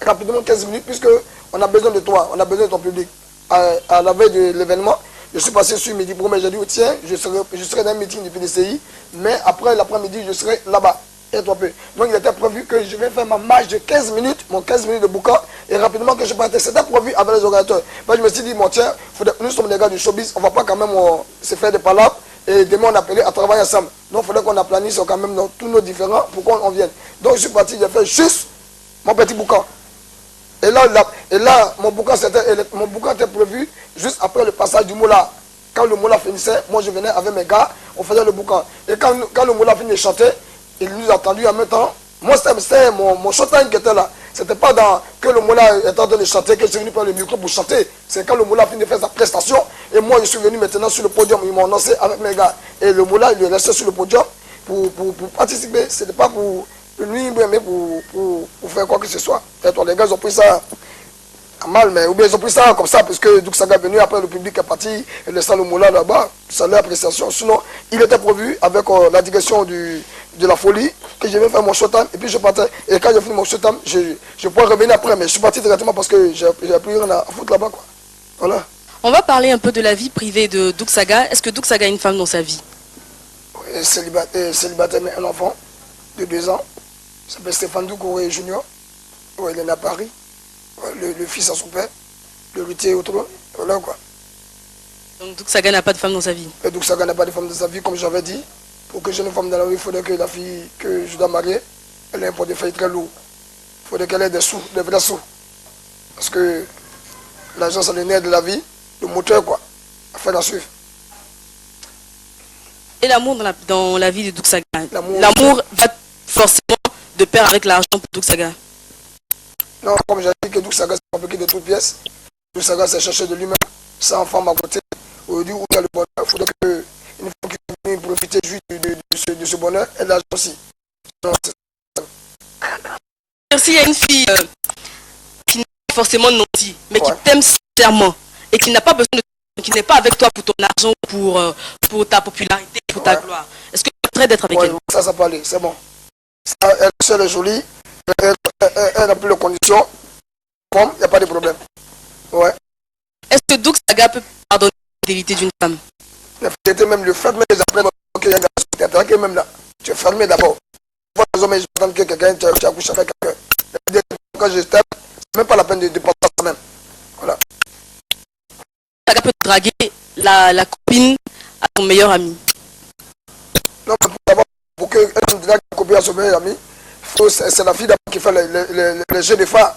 rapidement 15 minutes, puisque on a besoin de toi, on a besoin de ton public. À la veille de l'événement, je suis passé sur midi pour, mais j'ai dit, oh, tiens, je serai dans un meeting du PDCI, mais après l'après-midi, je serai là-bas. Et toi peu. Donc il était prévu que je vais faire ma marche de 15 minutes, mon 15 minutes de boucan, et rapidement que je partais. C'était prévu avec les organisateurs. Moi, je me suis dit, bon, tiens, nous sommes des gars du showbiz, on ne va pas quand même se faire des palabres. Et demain, on a appelé à travailler ensemble. Donc, il fallait qu'on a planifié quand même dans tous nos différents pour qu'on vienne. Donc, je suis parti, j'ai fait juste mon petit boucan. Et là mon boucan était prévu juste après le passage du moula. Quand le moula finissait, moi, je venais avec mes gars, on faisait le boucan. Et quand le moula finit de chanter, il nous a attendu en même temps. Moi, c'était mon showtime qui était là. C'était pas que le moula était en train de chanter, que je suis venu prendre le micro pour chanter. C'est quand le moula a fini de faire sa prestation. Et moi, je suis venu maintenant sur le podium. Ils m'ont annoncé avec mes gars. Et le moula, il est resté sur le podium pour participer. Ce n'était pas pour lui, mais pour faire quoi que ce soit. Et toi, les gars, ils ont pris ça à mal, mais ou bien ils ont pris ça comme ça, parce que Doux Saga est venu, après le public est parti, et laissant le moula là-bas, ça leur appréciation. Sinon, il était prévu avec la direction de la folie, que je vais faire mon showtime, et puis je partais. Et quand j'ai fini mon showtime, je pourrais revenir après, mais je suis parti directement parce que j'ai plus rien à foutre là-bas, quoi. Voilà. On va parler un peu de la vie privée de Doux Saga. Est-ce que Doux Saga a une femme dans sa vie? Oui, célibataire, mais un enfant de 2 ans. Il s'appelle Stéphane Doucouré Junior. Ouais, il est né à Paris. Ouais, le fils à son père. Le héritier au trône. Voilà quoi. Donc Doux Saga n'a pas de femme dans sa vie? Et Doux Saga n'a pas de femme dans sa vie, comme j'avais dit. Pour que j'ai une femme dans la vie, il faudrait que la fille que je dois marier, elle ait un portefeuille très lourd. Il faudrait qu'elle ait des sous, des vrais sous. Parce que l'argent, c'est le nerf de la vie, le moteur, quoi. Afin d'en suivre. Et l'amour dans la vie de Doux Saga? L'amour va forcément de pair avec l'argent pour Doux Saga? Non, comme j'ai dit que Doux Saga, c'est compliqué de toutes pièces. Doux Saga, c'est chercher de lui-même. Sans femme à côté. Aujourd'hui, où il y a le bonheur, il faudrait qu'une femme qui vient profiter juste de ce bonheur, elle a aussi. S'il y a une fille qui n'est pas forcément nantie, mais qui Ouais. t'aime sincèrement et qui n'a pas besoin de, qui n'est pas avec toi pour ton argent, pour ta popularité, pour ta Ouais. gloire, est-ce que tu es prêt d'être avec Ouais, elle? ça peut aller, c'est bon. Ça, elle est jolie, elle a plus de conditions. Bon, il n'y a pas de problème. Ouais. Est-ce que Doux Saga peut pardonner la fidélité d'une femme? La fidélité, même le fermer, les après, il y a un garçon qui t'attend, qui est même là. Tu es fermé d'abord. Les hommes, ils attendent que quelqu'un, tu as couché avec quelqu'un. Quand je t'aime, c'est même pas la peine de penser à ça même. Voilà. Saga peut draguer la copine à ton meilleur ami. Non, mais pour qu'elle drague la copine à son meilleur ami, c'est la fille d'abord qui fait les jeux de phare.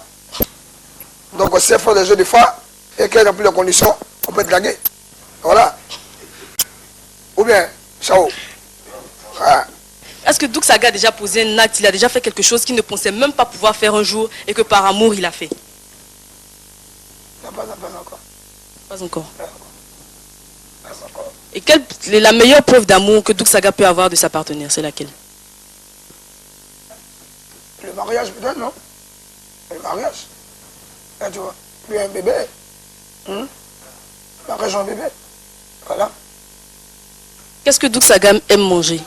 Donc, si elle fait les jeux de phare et qu'elle remplit les conditions, on peut draguer. Voilà. Ou bien, ciao. Ah. Est-ce que Doux Saga a déjà posé un acte, il a déjà fait quelque chose qu'il ne pensait même pas pouvoir faire un jour et que par amour il a fait? Non, pas encore. Pas encore. Et quelle est la meilleure preuve d'amour que Doux Saga peut avoir de sa partenaire? C'est laquelle? Le mariage peut-être, non? Le mariage. Là, tu vois, puis un bébé. la région bébé. Voilà. Qu'est-ce que Douk Sagam aime manger?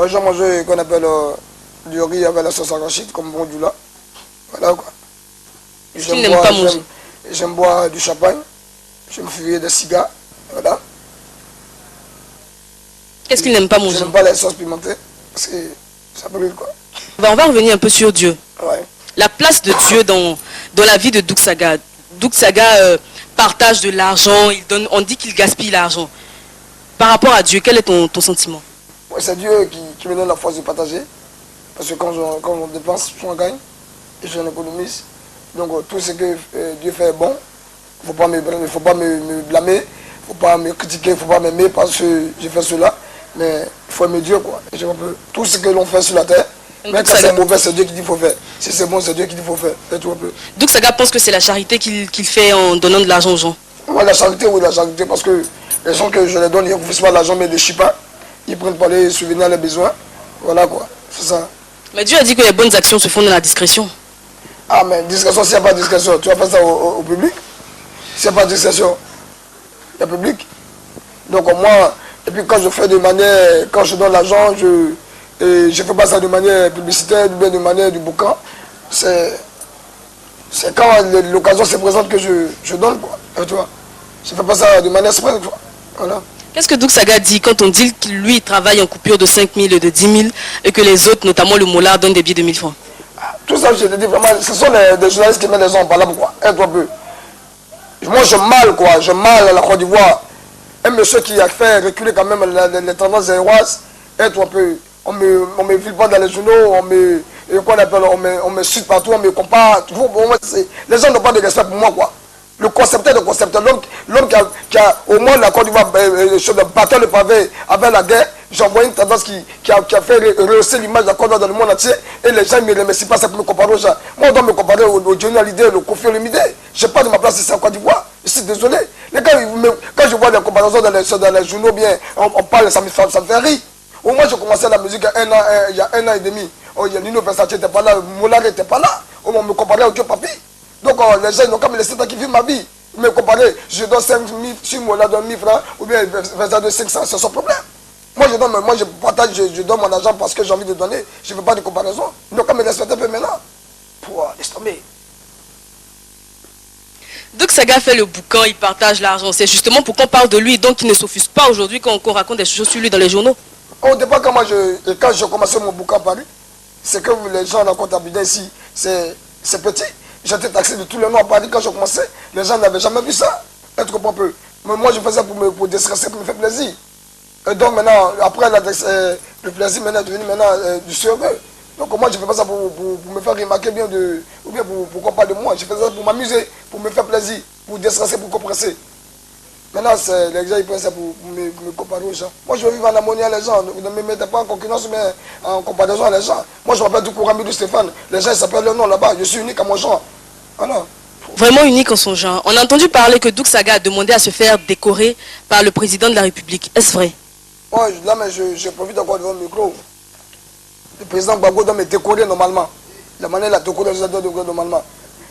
J'ai mangé qu'on appelle du riz avec la sauce arachide, comme bon du là. Voilà quoi. Qu'est-ce qu'il n'aime pas manger? J'aime boire du champagne, j'aime fumer des cigares. Voilà. Qu'est-ce qu'il n'aime pas manger? Je n'aime pas les sauces pimentées, parce que ça brûle quoi. On va revenir un peu sur Dieu. Ouais. La place de Dieu dans la vie de Douk Saga. Douk Saga partage de l'argent, on dit qu'il gaspille l'argent. Par rapport à Dieu, quel est ton sentiment? Ouais, c'est Dieu qui me donne la force de partager. Parce que quand on dépense, on gagne. Et j'en économise. Donc tout ce que Dieu fait est bon. Il ne faut pas me blâmer. Il ne faut pas me critiquer. Il ne faut pas m'aimer parce que j'ai fait cela. Mais il faut aimer Dieu quoi. Et tout ce que l'on fait sur la terre, même quand c'est mauvais, c'est Dieu qui dit qu'il faut faire. Si c'est bon, c'est Dieu qui dit qu'il faut faire. Et tout un peu. Douk Saga pense que c'est la charité qu'il fait en donnant de l'argent aux gens. Ouais, la charité, oui, la charité, parce que les gens que je les donne, ils ne refusent pas l'argent, mais des chipas. Ils prennent pour les subvenir à leurs besoins. Voilà quoi, c'est ça. Mais Dieu a dit que les bonnes actions se font dans la discrétion. Ah, mais discrétion, s'il n'y a pas de discrétion, tu vas faire ça au public. S'il n'y a pas de discrétion, il y a public. Donc moi, et puis quand je fais de manière, quand je donne l'argent, je ne fais pas ça de manière publicitaire, de manière du boucan. C'est quand l'occasion se présente que je donne quoi. Tu vois. Je ne fais pas ça de manière spontanée. Voilà. Qu'est-ce que Douk Saga dit quand on dit que lui il travaille en coupure de 5 000 et de 10 000 et que les autres, notamment le Mollard, donnent des billets de 1000 francs? Tout ça, je te dis vraiment, ce sont des journalistes qui mettent les gens en parlant quoi. Aide-toi un peu. Moi, je mal quoi, je mal à la Côte d'Ivoire. Un monsieur qui a fait reculer quand même les tendances zéroises, aide-toi un peu. On me file pas dans les journaux, on me cite partout, on me compare. Les gens n'ont pas de respect pour moi quoi. Le concepteur de concepteur, l'homme qui a au moins la Côte d'Ivoire battant le pavé avec la guerre, j'ai envoyé une tendance qui a fait rehausser l'image de la Côte d'Ivoire dans le monde entier et les gens ne me remercient pas, ça pour me comparer aux gens. Moi on doit me comparer au Johnny Hallyday, le Kofi Olomide. Je n'ai pas de ma place ici en Côte d'Ivoire, je suis désolé. Mais quand je vois des comparaisons dans les journaux, bien, on parle, ça me fait rire. Au moins j'ai commencé la musique il y a un an et demi. Nino Versace n'était pas là, Mollard n'était pas là. On me comparait au Dieu Papi. Donc les gens n'ont qu'à me laisser qui vivent ma vie. Me comparer, je donne 5 000, si moi donne 1000 francs, ou bien Versace de 500, c'est son problème. Moi je partage, je donne mon argent parce que j'ai envie de donner. Je ne veux pas de comparaison. Ils n'ont qu'à me respecter un peu maintenant. Pour laisse tomber. Douk Saga fait le boucan, il partage l'argent. C'est justement pour qu'on parle de lui, donc il ne s'offusque pas aujourd'hui qu'on raconte des choses sur lui dans les journaux. Au départ, quand j'ai commencé mon boucan à Paris, c'est que les gens dans Côte d'Abidjan ici, c'est petit. J'étais taxé de tous les noms à Paris quand je commençais. Les gens n'avaient jamais vu ça. Tu comprends un peu. Mais moi, je faisais ça pour déstresser, pour me faire plaisir. Et donc maintenant, après le plaisir maintenant est devenu du sérieux. Donc moi, je ne fais pas ça pour me faire remarquer bien ou bien pour qu'on parle de moi. Je fais ça pour m'amuser, pour me faire plaisir, pour déstresser, pour compresser. Maintenant, les gens ils prennent ça pour me comparer aux gens. Moi, je veux vivre en harmonie avec les gens. Ne me mettez pas en concurrence, mais en comparaison avec les gens. Moi, je m'appelle Doukourami Stéphane. Les gens s'appellent le nom là-bas. Je suis unique à mon genre. Voilà. Vraiment unique en son genre. On a entendu parler que Douk Saga a demandé à se faire décorer par le président de la République. Est-ce vrai? Oui, là, mais je profite encore devant le micro. Le président Gbagbo doit me décorer normalement. La manière de la décorer, je dois décorer normalement.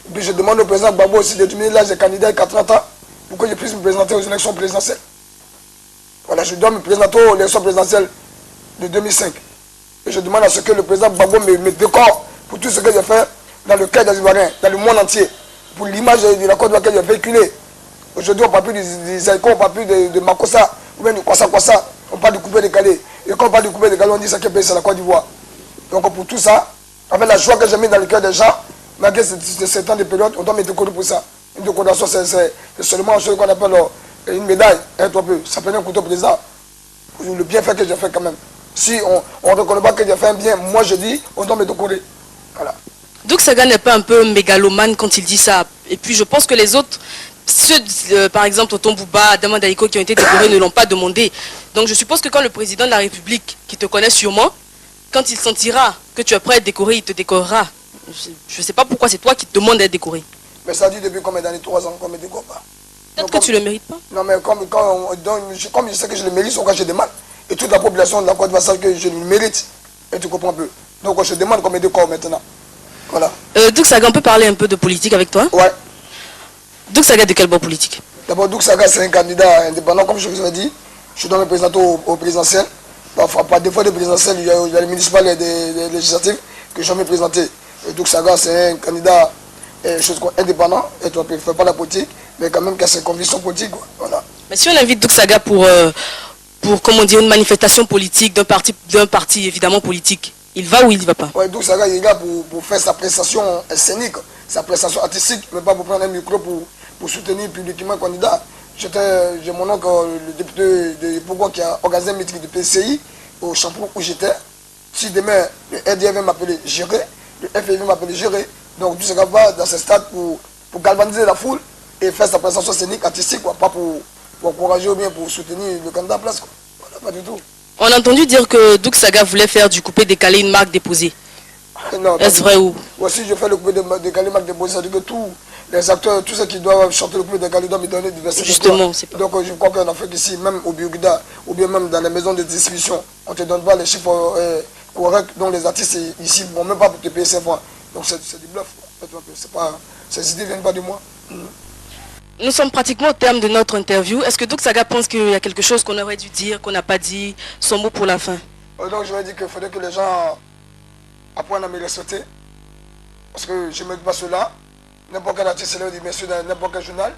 Et puis je demande au président Gbagbo aussi de diminuer l'âge des candidats à 30 ans pour que je puisse me présenter aux élections présidentielles. Voilà, je dois me présenter aux élections présidentielles de 2005. Et je demande à ce que le président Gbagbo me décore pour tout ce que j'ai fait dans le cœur des Ivoiriens, dans le monde entier, pour l'image de la Côte d'Ivoire que j'ai véhiculée. Aujourd'hui, on ne parle plus des Zaïko, on ne parle plus de Makossa, ou bien du Kwassa, on parle du coupé décalé. Et quand on parle du coupé décalé, on dit ça qui est payé, c'est la Côte d'Ivoire. Donc pour tout ça, avec la joie que j'ai mis dans le cœur des gens, malgré ces temps de période, on doit me décorer pour ça. Une décoration, c'est seulement ce qu'on appelle une médaille. Ça peut être un couteau président. Le bienfait que j'ai fait quand même. Si on ne reconnaît pas que j'ai fait un bien, moi je dis, on doit me décorer. Voilà. Douk Saga n'est pas un peu mégalomane quand il dit ça. Et puis je pense que les autres, ceux par exemple Tonton Bouba, Adama Daïko qui ont été décorés ne l'ont pas demandé. Donc je suppose que quand le président de la République, qui te connaît sûrement, quand il sentira que tu es prêt à être décoré, il te décorera. Je ne sais pas pourquoi c'est toi qui te demandes d'être décoré. Mais ça dit depuis combien d'années, 3 ans qu'on ne me décore pas. Peut-être que tu ne le mérites pas. Non mais comme je sais que je le mérite, c'est pourquoi je demande. Et toute la population de la Côte d'Ivoire sache que je le mérite. Et tu comprends un peu. Donc je demande qu'on me décore maintenant. Voilà. Douk Saga, on peut parler un peu de politique avec toi? Ouais. Douk Saga de quel bord politique? D'abord, Douk Saga, c'est un candidat indépendant, comme je vous ai dit. Je dois me présenter au présidentiel. Parfois, par défaut de présidentiel, il y a les municipales et les législatives que je vais me présenter. Et Douk Saga, c'est un candidat indépendant, et tu ne fais pas la politique, mais quand même qu'il a ses convictions politiques. Voilà. Mais si on invite Douk Saga pour comment dire, une manifestation politique d'un parti évidemment politique, il va ou il ne va pas? Oui, Douk Saga, il est là pour faire sa prestation scénique, sa prestation artistique, mais pas pour prendre un micro pour soutenir publiquement un candidat. J'ai mon oncle, le député de Pourquoi qui a organisé un meeting du PCI au Champou où j'étais. Si demain le RDF va m'appeler gérer, le FFI va m'appeler gérer, donc Douk Saga va dans ce stade pour galvaniser la foule et faire sa prestation scénique, artistique, quoi, pas pour encourager ou bien pour soutenir le candidat à place. Quoi. Voilà, pas du tout. On a entendu dire que Douk Saga voulait faire du coupé décalé une marque déposée. Est-ce vrai ou? Aussi, je fais le coupé décalé, marque déposée, c'est-à-dire que tous les acteurs, tous ceux qui doivent chanter le coupé décalé doivent me donner du verset. Justement, c'est pas. Donc je crois qu'en Afrique ici, même au Burkina, ou bien même dans les maisons de distribution, on ne te donne pas les chiffres corrects dont les artistes ici ne vont même pas pour te payer 5 fois. Donc c'est du bluff. Ces idées ne viennent pas de moi. Nous sommes pratiquement au terme de notre interview. Est-ce que Douk Saga pense qu'il y a quelque chose qu'on aurait dû dire, qu'on n'a pas dit, son mot pour la fin? Donc je vais dire qu'il faudrait que les gens apprennent à me respecter. Parce que je ne me dis pas cela. N'importe quel artiste célèbre dit bien sûr dans n'importe quel journal.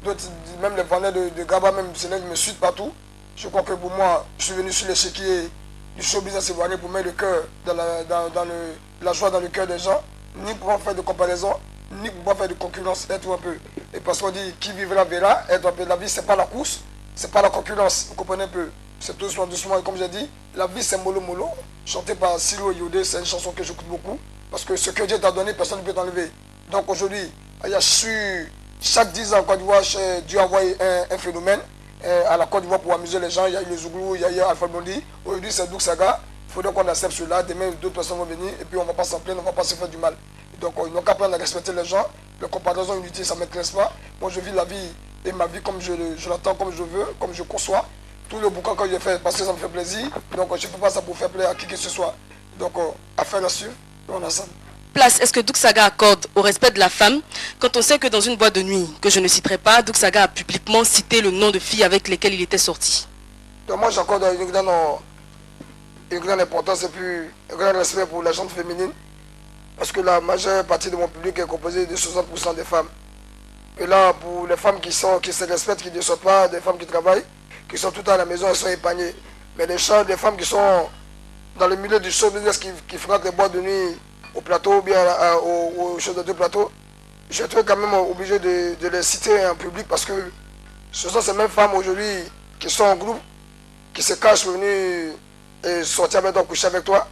D'autres, même les vendeurs de Gaba, même célèbres, me suivent partout. Je crois que pour moi, je suis venu sur l'échiquier du show business ivoirien pour mettre le cœur la joie dans le cœur des gens, ni pour faire de comparaison, ni pour faire de concurrence, être un peu. Et parce qu'on dit qui vivra verra, être un peu. La vie, c'est pas la course, c'est pas la concurrence. Vous comprenez un peu? C'est doucement, doucement. Et comme j'ai dit, la vie, c'est mollo mollo. Chanté par Silo Yodé, c'est une chanson que j'écoute beaucoup. Parce que ce que Dieu t'a donné, personne ne peut t'enlever. Donc aujourd'hui, il y a chaque 10 ans en Côte d'Ivoire, Dieu a envoyé un phénomène à la Côte d'Ivoire pour amuser les gens. Il y a eu les Zouglou, il y a eu Alpha Blondy. Aujourd'hui, c'est Douk Saga. Il faudrait qu'on accepte cela. Demain, d'autres personnes vont venir et puis on ne va pas s'en plaindre, on ne va pas se faire du mal. Donc, ils n'ont qu'à apprendre à respecter les gens. Les comparaisons inutiles, ça ne m'intéresse pas. Moi, je vis la vie et ma vie comme je l'entends, comme je veux, comme je conçois. Tout le bouquin que je fais parce que ça me fait plaisir. Donc, je ne fais pas ça pour faire plaisir à qui que ce soit. Donc, affaire là-dessus, on a ça. Place est-ce que Douk Saga accorde au respect de la femme quand on sait que dans une boîte de nuit, que je ne citerai pas, Douk Saga a publiquement cité le nom de filles avec lesquelles il était sorti? Donc, moi, j'accorde une grande importance et puis un grand respect pour la gente féminine. Parce que la majeure partie de mon public est composée de 60% des femmes. Et là, pour les femmes qui se respectent, qui ne sortent pas, des femmes qui travaillent, qui sont tout le temps à la maison, elles sont épargnées. Mais les femmes qui sont dans le milieu du show business, qui fréquentent les boîtes de nuit au plateau ou bien au show de deux plateaux, je suis quand même obligé de les citer en public parce que ce sont ces mêmes femmes aujourd'hui qui sont en groupe, qui se cachent pour venir sortir avec toi, coucher avec toi.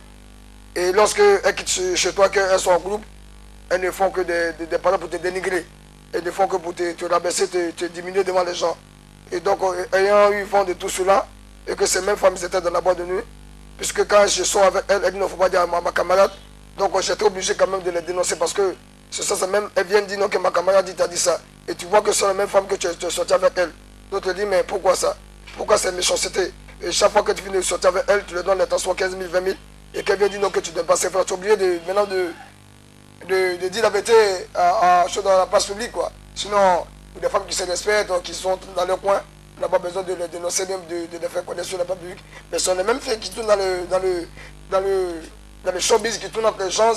Et lorsqu'elles quittent chez toi, qu'elles sont en groupe, elles ne font que des paroles pour te dénigrer. Elles ne font que pour te rabaisser, te diminuer devant les gens. Et donc, ayant eu vent de tout cela, et que ces mêmes femmes étaient dans la boîte de nuit, puisque quand je sors avec elles, elles ne faut pas dire à ma camarade, donc j'étais obligé quand même de les dénoncer parce que elles viennent dire non que ma camarade t'a dit ça. Et tu vois que ce sont les mêmes femmes que tu es sorti avec elles. Donc tu te dis, mais pourquoi ça? Pourquoi cette méchanceté? Et chaque fois que tu finis de sortir avec elles, tu leur donnes les temps soit 15 000, 20 000. Et qu'elle vient dire non que tu ne donnes pas ses frères. Tu es obligé maintenant de dire la vérité dans la place publique, quoi. Sinon, des femmes qui se respectent, qui sont dans leur coin, on n'a pas besoin de les dénoncer, même de les faire connaître sur la place publique. Mais ce sont les mêmes filles qui tournent dans le showbiz, qui tournent entre les gens,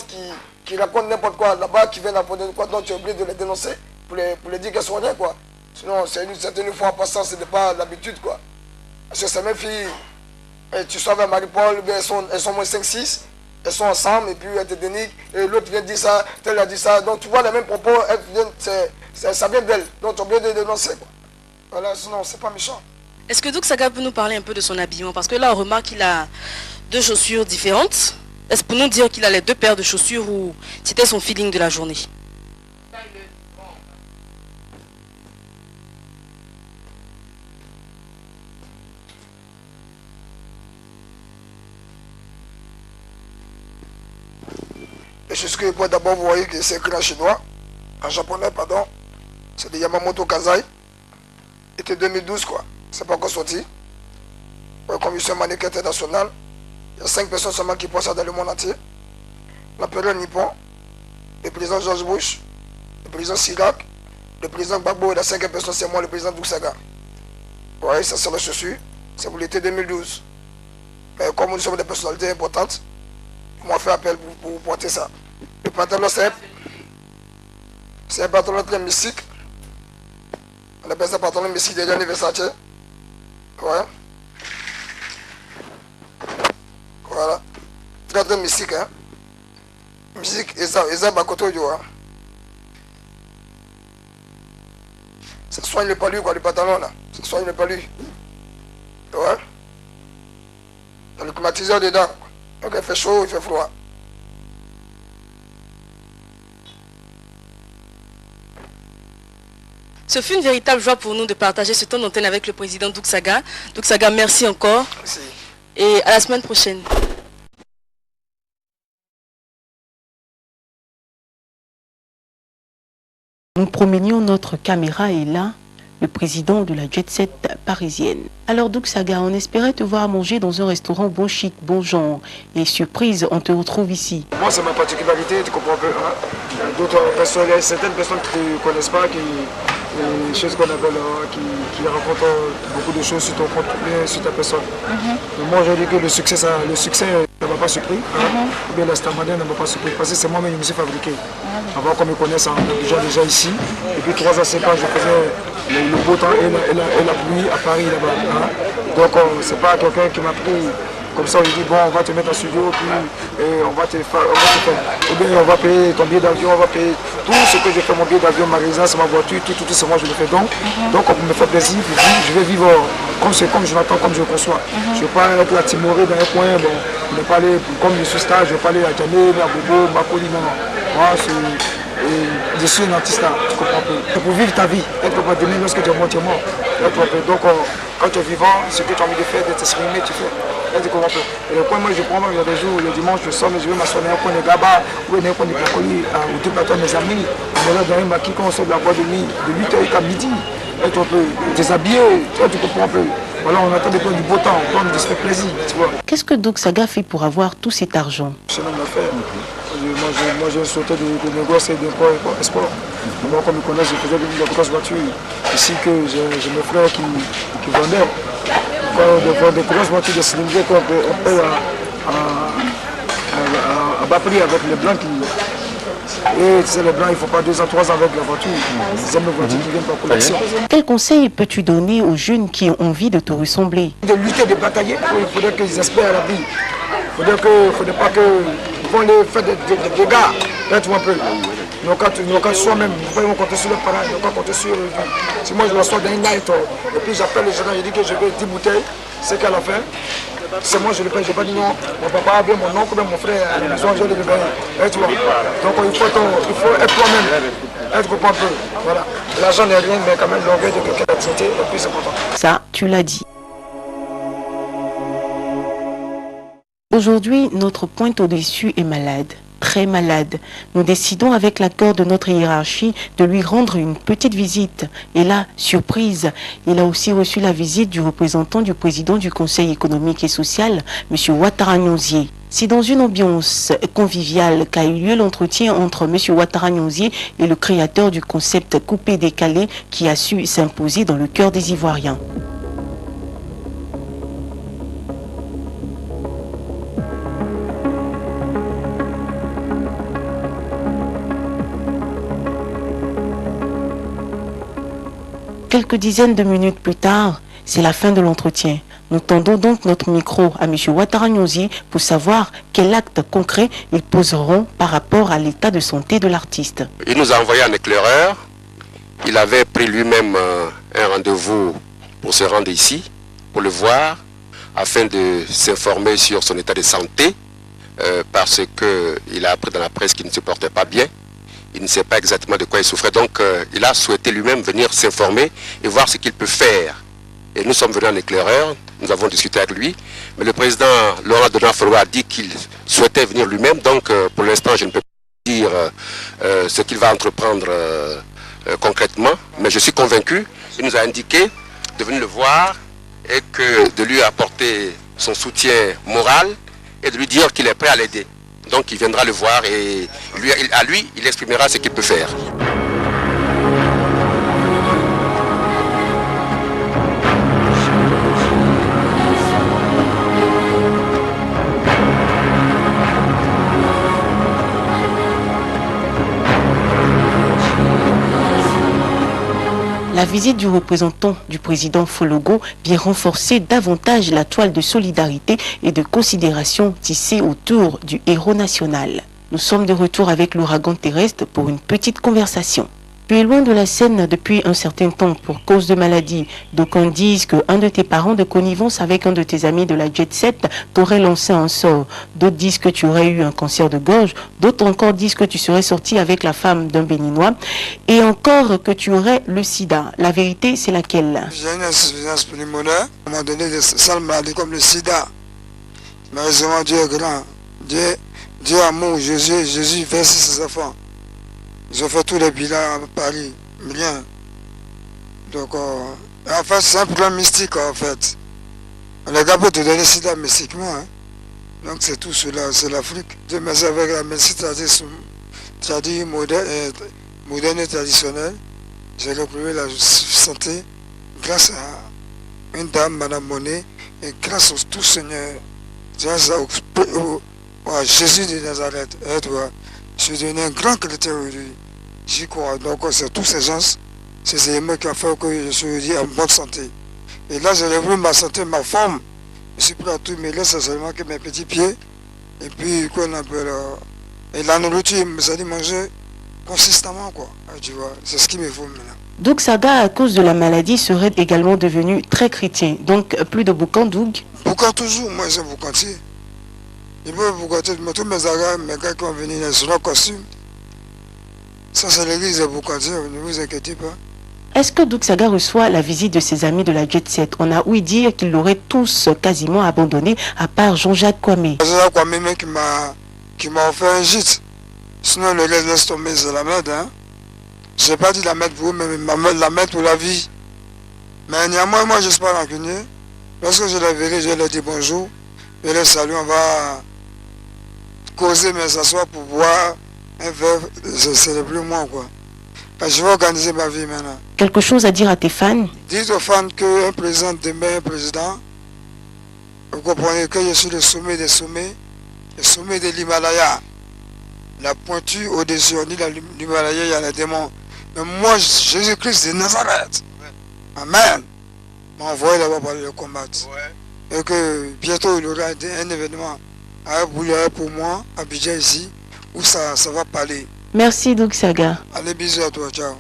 qui racontent n'importe quoi là-bas, qui viennent apprendre quoi. Donc tu es obligé de les dénoncer pour les dire qu'elles sont rien, quoi. Sinon, c'est une certaine fois en passant, ce n'est pas l'habitude, quoi. Parce que ces mêmes filles, et tu sors avec Marie-Paul, elles sont moins 5-6, elles sont ensemble, et puis elles te dénigrent, et l'autre vient dire ça, tel a dit ça. Donc tu vois les mêmes propos, ça vient d'elle. Donc tu es obligé de les dénoncer, quoi. Voilà, sinon, c'est pas méchant. Est-ce que Douk Saga peut nous parler un peu de son habillement? Parce que là, on remarque qu'il a deux chaussures différentes. Est-ce pour nous dire qu'il a les deux paires de chaussures ou c'était son feeling de la journée? Et c'est ce que d'abord vous voyez que c'est écrit en chinois, en japonais, pardon. C'est de Yamamoto Kazai. C'était 2012, quoi. C'est pas encore sorti. Pour la commission mannequin internationale, il y a 5 personnes seulement qui pensent ça dans le monde entier. L'empereur nippon, le président George Bush, le président Chirac, Le président Gbagbo, la 5e personne, c'est moi, le président Douksaga. Oui, ça c'est reçu. C'est pour l'été 2012. Mais comme nous sommes des personnalités importantes, on m'a fait appel pour porter ça. Le pantalon, c'est un pantalon très mystique. On appelle ça pantalon mystique de Gianni Versace. Ouais. Voilà. Très très mystique, hein. Musique, et ça, Bakoto, tu vois. Ça soigne le palu, quoi, le pantalon, là. Ça soigne le palu. Ouais. Il y a le climatiseur dedans. Donc il fait chaud, il fait froid. Ce fut une véritable joie pour nous de partager ce temps d'antenne avec le président Douksaga. Douksaga, merci encore. Merci. Et à la semaine prochaine. Nous promenions notre caméra et là, le président de la jet set parisienne. Alors Douksaga, on espérait te voir manger dans un restaurant bon chic, bon genre. Et surprise, on te retrouve ici. Moi, c'est ma particularité, tu comprends un peu. Hein? D'autres personnes, certaines personnes qui ne te connaissent pas, des choses qu'on appelle, qui racontent beaucoup de choses sur ton compte, sur ta personne. Mais moi, je dis que le succès ne m'a pas surpris. Hein? Ou bien la star moderne ne m'a pas surpris. Parce que c'est moi-même qui me suis fabriqué. Avant qu'on me connaisse, déjà ici. Et puis 3 à 5 ans, je faisais le beau temps et la pluie à Paris là-bas. Hein? Donc, c'est pas quelqu'un qui m'a pris. Comme ça, on lui dit, bon, on va te mettre en studio, puis on va te faire. Ou bien on va payer ton billet d'avion, on va payer tout ce que je fais, mon billet d'avion, ma résidence, ma voiture, tout c'est moi, je le fais donc. Donc, on me fait plaisir, je vais vivre comme je l'entends, comme je le conçois. Je ne vais pas être là timoré dans un coin, bon, je ne vais pas aller, comme je suis star, je ne vais pas aller à Djamé, à Bobo, Makoli, non. Moi, je suis un artiste, tu comprends un peu. C'est pour vivre ta vie, être pour demain lorsque tu es mort, tu es mort. Donc, quand tu es vivant, ce que tu as envie de faire, de t'exprimer, tu fais. Et le coin, moi je prends, il y a des jours, le dimanche, je sors, mais je vais m'asseoir dans un coin de Gaba, ou dans un coin de Kakoli, ou tout plateau mes amis. On est là dans un maquis, quand on sort de la boîte de nuit, de 8h à midi. Et tu peux déshabiller, tu comprends un peu. Voilà, on attend de prendre du beau temps, on prend de se faire plaisir, tu vois. Qu'est-ce que Douksaga fait pour avoir tout cet argent? C'est un homme d'affaires. Moi, j'ai sauté de négoce et d'espoir. Moi, comme je connais, je faisais de grosses voitures. Ici, que j'ai mes frères qui vendaient. Des grosses voitures de cylindrée qu'on paye à bas prix avec les blancs qui. Et tu sais, les blancs, il ne faut pas 2 ans, 3 ans avec la voiture. Ils aiment les voitures qui viennent par collection. Quel conseil peux-tu donner aux jeunes qui ont envie de te ressembler? De lutter, de batailler, il faudrait qu'ils espèrent à la vie. Il ne faudrait pas qu'ils vont les faire des dégâts. Là, tu vois un peu. Donc, quand soi-même, ils vont compter sur leurs parents, ils vont compter sur eux. Si moi je m'assois dans une night, et puis j'appelle les gens, je dis que je veux 10 bouteilles, c'est qu'à la fin, c'est moi je le paye, je n'ai pas dit non, mon papa, bien mon oncle, bien mon frère, à la maison, je le paye. Tu vois. Donc il faut être toi-même, être un peu. Voilà. L'argent n'est rien, mais quand même l'orgueil de quelqu'un d'activité est plus important. Ça, tu l'as dit. Aujourd'hui, notre pointe au-dessus est malade. Très malade. Nous décidons avec l'accord de notre hiérarchie de lui rendre une petite visite. Et là, surprise, il a aussi reçu la visite du représentant du président du Conseil économique et social, M. Ouattara Nyonzié. C'est dans une ambiance conviviale qu'a eu lieu l'entretien entre M. Ouattara Nyonzié et le créateur du concept coupé-décalé qui a su s'imposer dans le cœur des Ivoiriens. Quelques dizaines de minutes plus tard, c'est la fin de l'entretien. Nous tendons donc notre micro à M. Ouattara Nyonzié pour savoir quel acte concret ils poseront par rapport à l'état de santé de l'artiste. Il nous a envoyé un éclaireur. Il avait pris lui-même un rendez-vous pour se rendre ici, pour le voir, afin de s'informer sur son état de santé, parce qu'il a appris dans la presse qu'il ne se portait pas bien. Il ne sait pas exactement de quoi il souffrait, donc il a souhaité lui-même venir s'informer et voir ce qu'il peut faire. Et nous sommes venus en éclaireur, nous avons discuté avec lui, mais le président Laurent Donald-Foro a dit qu'il souhaitait venir lui-même, donc pour l'instant je ne peux pas dire ce qu'il va entreprendre concrètement, mais je suis convaincu, il nous a indiqué de venir le voir et de lui apporter son soutien moral et de lui dire qu'il est prêt à l'aider. Donc il viendra le voir et il exprimera ce qu'il peut faire. visite du représentant du président Fologo vient renforcer davantage la toile de solidarité et de considération tissée autour du héros national. Nous sommes de retour avec l'ouragan terrestre pour une petite conversation. Tu es loin de la scène depuis un certain temps pour cause de maladie. D'aucuns disent qu'un de tes parents de connivence avec un de tes amis de la Jet Set t'aurait lancé un sort. D'autres disent que tu aurais eu un cancer de gorge. D'autres encore disent que tu serais sorti avec la femme d'un Béninois. Et encore que tu aurais le sida. La vérité, c'est laquelle? J'ai une insuffisance pulmonaire. On m'a donné des sales maladies comme le sida. Mais heureusement, Dieu est grand. Dieu amour, Jésus verse ses enfants. Ils ont fait tous les bilans à Paris, rien. Donc, en fait, c'est un problème mystique, en fait. Les gars peuvent te donner sida mystiquement. Hein. Donc, c'est tout cela, c'est l'Afrique. Dieu merci avec la médecine traditionnelle, moderne et traditionnelle. J'ai retrouvé la santé grâce à une dame, Madame Monet, et grâce au tout Seigneur, grâce à Jésus de Nazareth. Et toi, je suis devenu un grand chrétien aujourd'hui. J'y crois. Donc c'est tous ces gens, ces éléments qui ont fait que je suis aujourd'hui en bonne santé. Et là, j'ai revu ma santé, ma forme. Je suis prêt à tout, mais là, c'est seulement que mes petits pieds. Et puis, qu'on appelle. Et la nourriture, ça dit manger consistamment, quoi. Tu vois, c'est ce qu'il me faut maintenant. Doug Saga, à cause de la maladie, serait également devenu très chrétien. Donc, plus de boucan, Doug? Boucan toujours, moi, c'est boucantier. Il peut boucantier, tous mes gars qui vont venir, ils seront en costume. Ça, c'est l'église de Boucantier, ne vous inquiétez pas. Est-ce que Doug Saga reçoit la visite de ses amis de la Jet Set? On a ouï dire qu'ils l'auraient tous quasiment abandonné, à part Jean-Jacques Kwame. Jean-Jacques Kwame même qui m'a offert un gîte. Sinon, le laisse tomber, c'est la merde. Hein? Je n'ai pas dit la mettre pour vous, mais la mettre pour la vie. Mais néanmoins, moi, je ne suis pas rancunier. Lorsque je les verrai, je leur dis bonjour. Je les salue, on va causer, mais s'asseoir pour boire un verre, c'est plus moi, quoi. Je vais organiser ma vie maintenant. Quelque chose à dire à tes fans? Dites aux fans qu'un président demeure un président. Vous comprenez que je suis le sommet des sommets, le sommet de l'Himalaya. La pointure au-dessus, on dit l'Himalaya, il y a les démons. Mais moi, Jésus-Christ de Nazareth, Amen, m'a envoyé là-bas pour aller le combattre. Ouais. Et que bientôt, il y aura un événement à Boulogne pour moi, à Abidjan ici, où ça va parler. Merci Doug Saga. Allez, bisous à toi, ciao.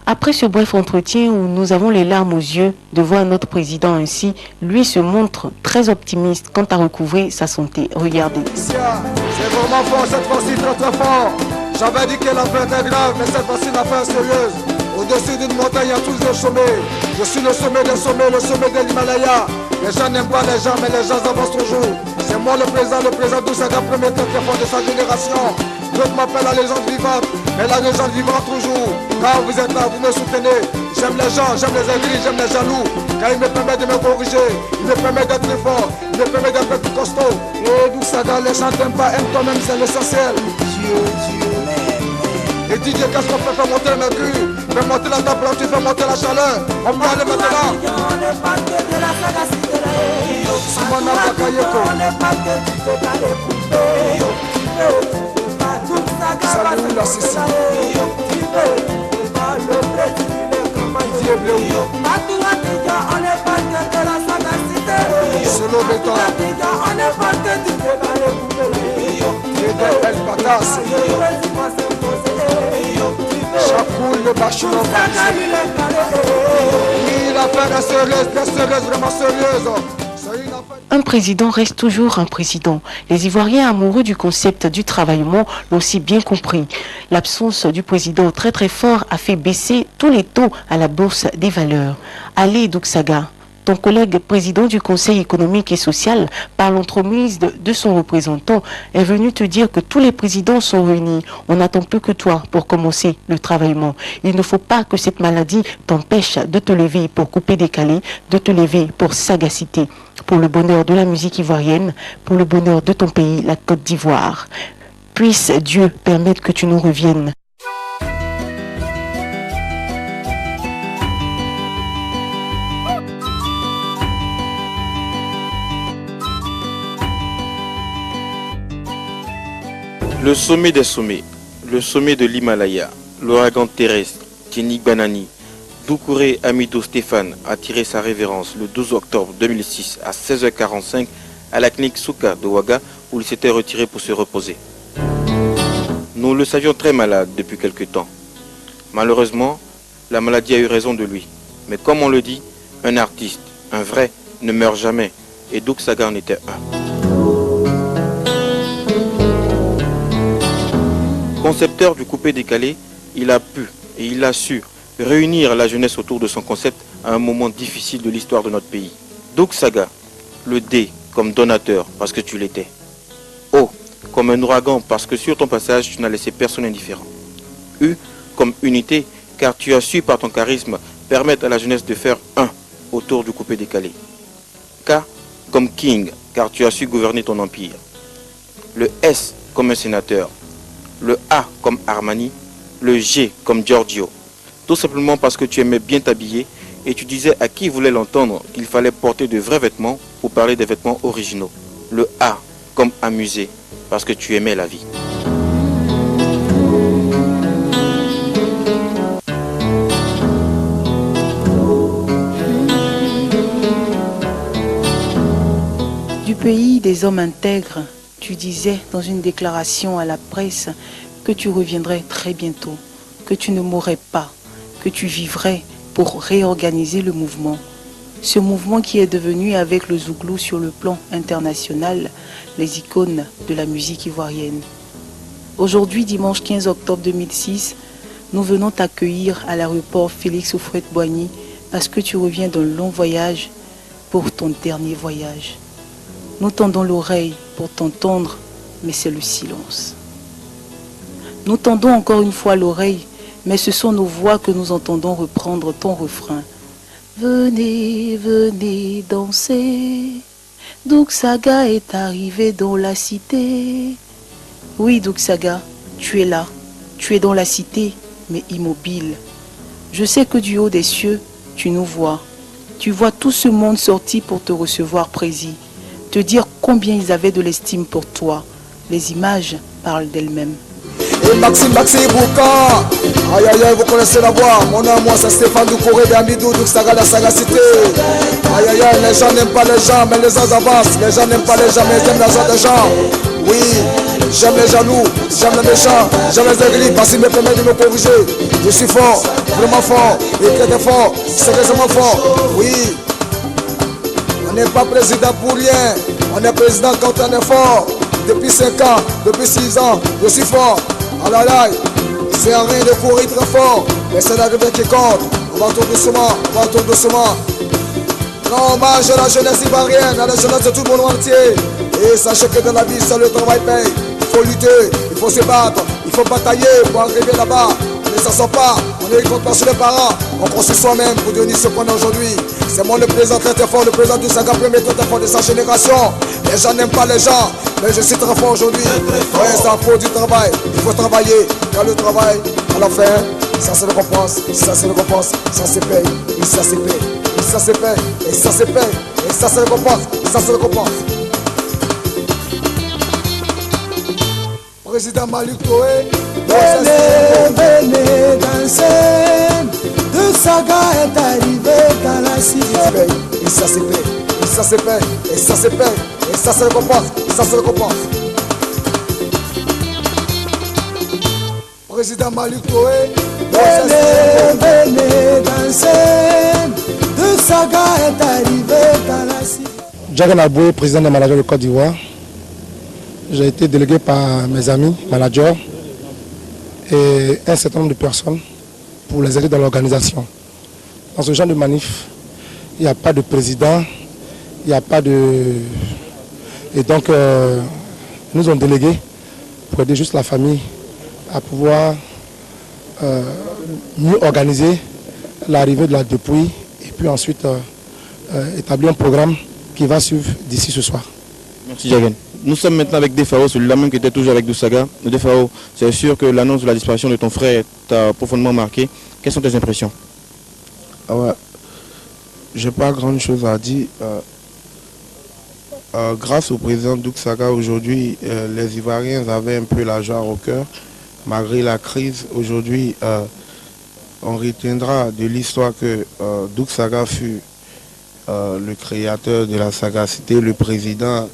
Après ce bref entretien où nous avons les larmes aux yeux de voir notre président ainsi, lui se montre très optimiste quant à recouvrer sa santé. Regardez. C'est vraiment fort, cette fois-ci très très fort. J'avais dit que l'affaire était grave, mais cette fois-ci l'affaire est sérieuse. Au-dessus d'une montagne, il y a tous des sommets. Je suis le sommet des sommets, le sommet de l'Himalaya. Les gens n'aiment pas les gens, mais les gens avancent toujours. C'est moi le président Doug Saga, premier très fort de sa génération. D'autres m'appellent la légende vivante, mais la légende vivante toujours. Quand vous êtes là, vous me soutenez. J'aime les gens, j'aime les aigris, j'aime les jaloux. Car il me permet de me corriger, il me permet d'être plus fort, il me permet d'être plus costaud. Et Doug Saga, les gens t'aiment pas, aime toi-même, c'est l'essentiel. Dieu, et DJ, qu'est-ce qu'on fait? Faire monter le mercure, faire monter la température, faire monter la chaleur. On peut aller maintenant. Simona Bakayoko. Salut la Sicile. Didier Bleu. Solo béton. El Patas. Chapoul le bachon. Oui, l'affaire est sérieuse, très sérieuse, vraiment sérieuse. Un président reste toujours un président. Les Ivoiriens amoureux du concept du travaillement l'ont aussi bien compris. L'absence du président très très fort a fait baisser tous les taux à la bourse des valeurs. Allez, Doug Saga, ton collègue président du Conseil économique et social, par l'entremise de son représentant, est venu te dire que tous les présidents sont réunis. On n'attend plus que toi pour commencer le travaillement. Il ne faut pas que cette maladie t'empêche de te lever pour couper décalé, de te lever pour sagacité, pour le bonheur de la musique ivoirienne, pour le bonheur de ton pays, la Côte d'Ivoire. Puisse Dieu permettre que tu nous reviennes. Le sommet des sommets, le sommet de l'Himalaya, l'ouragan terrestre, Kenny Banani, Doucouré Amidou Stéphane a tiré sa révérence le 12 octobre 2006 à 16h45 à la clinique Souka de Ouaga où il s'était retiré pour se reposer. Nous le savions très malade depuis quelque temps. Malheureusement, la maladie a eu raison de lui. Mais comme on le dit, un artiste, un vrai, ne meurt jamais. Et Douk Saga en était un. Concepteur du coupé-décalé, il a pu et il a su réunir la jeunesse autour de son concept à un moment difficile de l'histoire de notre pays. Douk Saga, le D comme donateur parce que tu l'étais. O comme un ouragan parce que sur ton passage tu n'as laissé personne indifférent. U comme unité car tu as su par ton charisme permettre à la jeunesse de faire un autour du coupé-décalé. K comme King car tu as su gouverner ton empire. Le S comme un sénateur. Le A comme Armani. Le G comme Giorgio. Tout simplement parce que tu aimais bien t'habiller et tu disais à qui voulait l'entendre qu'il fallait porter de vrais vêtements ou parler des vêtements originaux. Le A comme amusé parce que tu aimais la vie. Du pays des hommes intègres, tu disais dans une déclaration à la presse que tu reviendrais très bientôt, que tu ne mourrais pas, que tu vivrais pour réorganiser le mouvement. Ce mouvement qui est devenu avec le Zouglou sur le plan international les icônes de la musique ivoirienne. Aujourd'hui, dimanche 15 octobre 2006, nous venons t'accueillir à l'aéroport Félix Houphouët-Boigny parce que tu reviens d'un long voyage pour ton dernier voyage. Nous tendons l'oreille pour t'entendre, mais c'est le silence. Nous tendons encore une fois l'oreille, mais ce sont nos voix que nous entendons reprendre ton refrain. Venez, venez danser, Douk Saga est arrivé dans la cité. Oui, Douk Saga, tu es là, tu es dans la cité, mais immobile. Je sais que du haut des cieux, tu nous vois. Tu vois tout ce monde sorti pour te recevoir, Prési, te dire combien ils avaient de l'estime pour toi. Les images parlent d'elles-mêmes. Et Maxi Bouka, aïe aïe aïe, vous connaissez la voix. Mon nom, moi c'est Stéphane Doucouré d'Amidou, Douk Saga, la sagacité. Aïe aïe aïe, les gens n'aiment pas les gens, mais les gens avancent. Les gens n'aiment pas les gens, mais ils aiment l'argent des gens. Oui, j'aime les jaloux, j'aime les méchants, j'aime les aigris, parce qu'ils me permettent de me corriger. Je suis fort, vraiment fort, et très fort, sérieusement fort. Oui, on n'est pas président pour rien, on est président quand on est fort. Depuis 5 ans, depuis 6 ans, je suis fort. Ah là là, c'est rien de courir très fort, mais c'est l'arrivée qui compte. On va tout doucement, on va tout doucement. Non, hommage à la jeunesse ivoirienne, à la jeunesse de tout le monde entier. Et sachez que dans la vie, seul le travail paye. Il faut lutter, il faut se battre, il faut batailler pour arriver là-bas. Mais ça ne sort pas, on ne compte pas sur les parents. On construit soi-même pour devenir ce qu'on est aujourd'hui. C'est moi le président très fort, le président du Saga, premier très fort de sa génération. Les gens n'aiment pas les gens, mais je suis très fort aujourd'hui. Ouais, ça faut du travail, il faut travailler. Car le travail, à la fin, ça se récompense, ça se récompense, ça se paye, et ça se paye, et ça se paye, et ça se paye, et ça se récompense, et ça se récompense. Président Malik Toé, venez danser, Douk Saga est arrivé dans la cité. Et ça se paye, et ça se paye, et ça se paye, et ça se récompense, et ça se récompense. Président Malik Toé, venez danser, Douk Saga est arrivé dans la cité. Jagan Aboué, président des managers de Côte d'Ivoire. J'ai été délégué par mes amis, managers et un certain nombre de personnes pour les aider dans l'organisation. Dans ce genre de manif, il n'y a pas de président, il n'y a pas de... Et donc, nous ont délégués pour aider juste la famille à pouvoir mieux organiser l'arrivée de la dépouille et puis ensuite établir un programme qui va suivre d'ici ce soir. Merci Jagan. Nous sommes maintenant avec Defao, celui-là même qui était toujours avec Douk Saga. Defao, c'est sûr que l'annonce de la disparition de ton frère t'a profondément marqué. Quelles sont tes impressions? Ouais, j'ai pas grande chose à dire. Grâce au président Douk Saga, aujourd'hui, les Ivoiriens avaient un peu la joie au cœur. Malgré la crise, aujourd'hui, on retiendra de l'histoire que Douk Saga fut le créateur de la sagacité, le président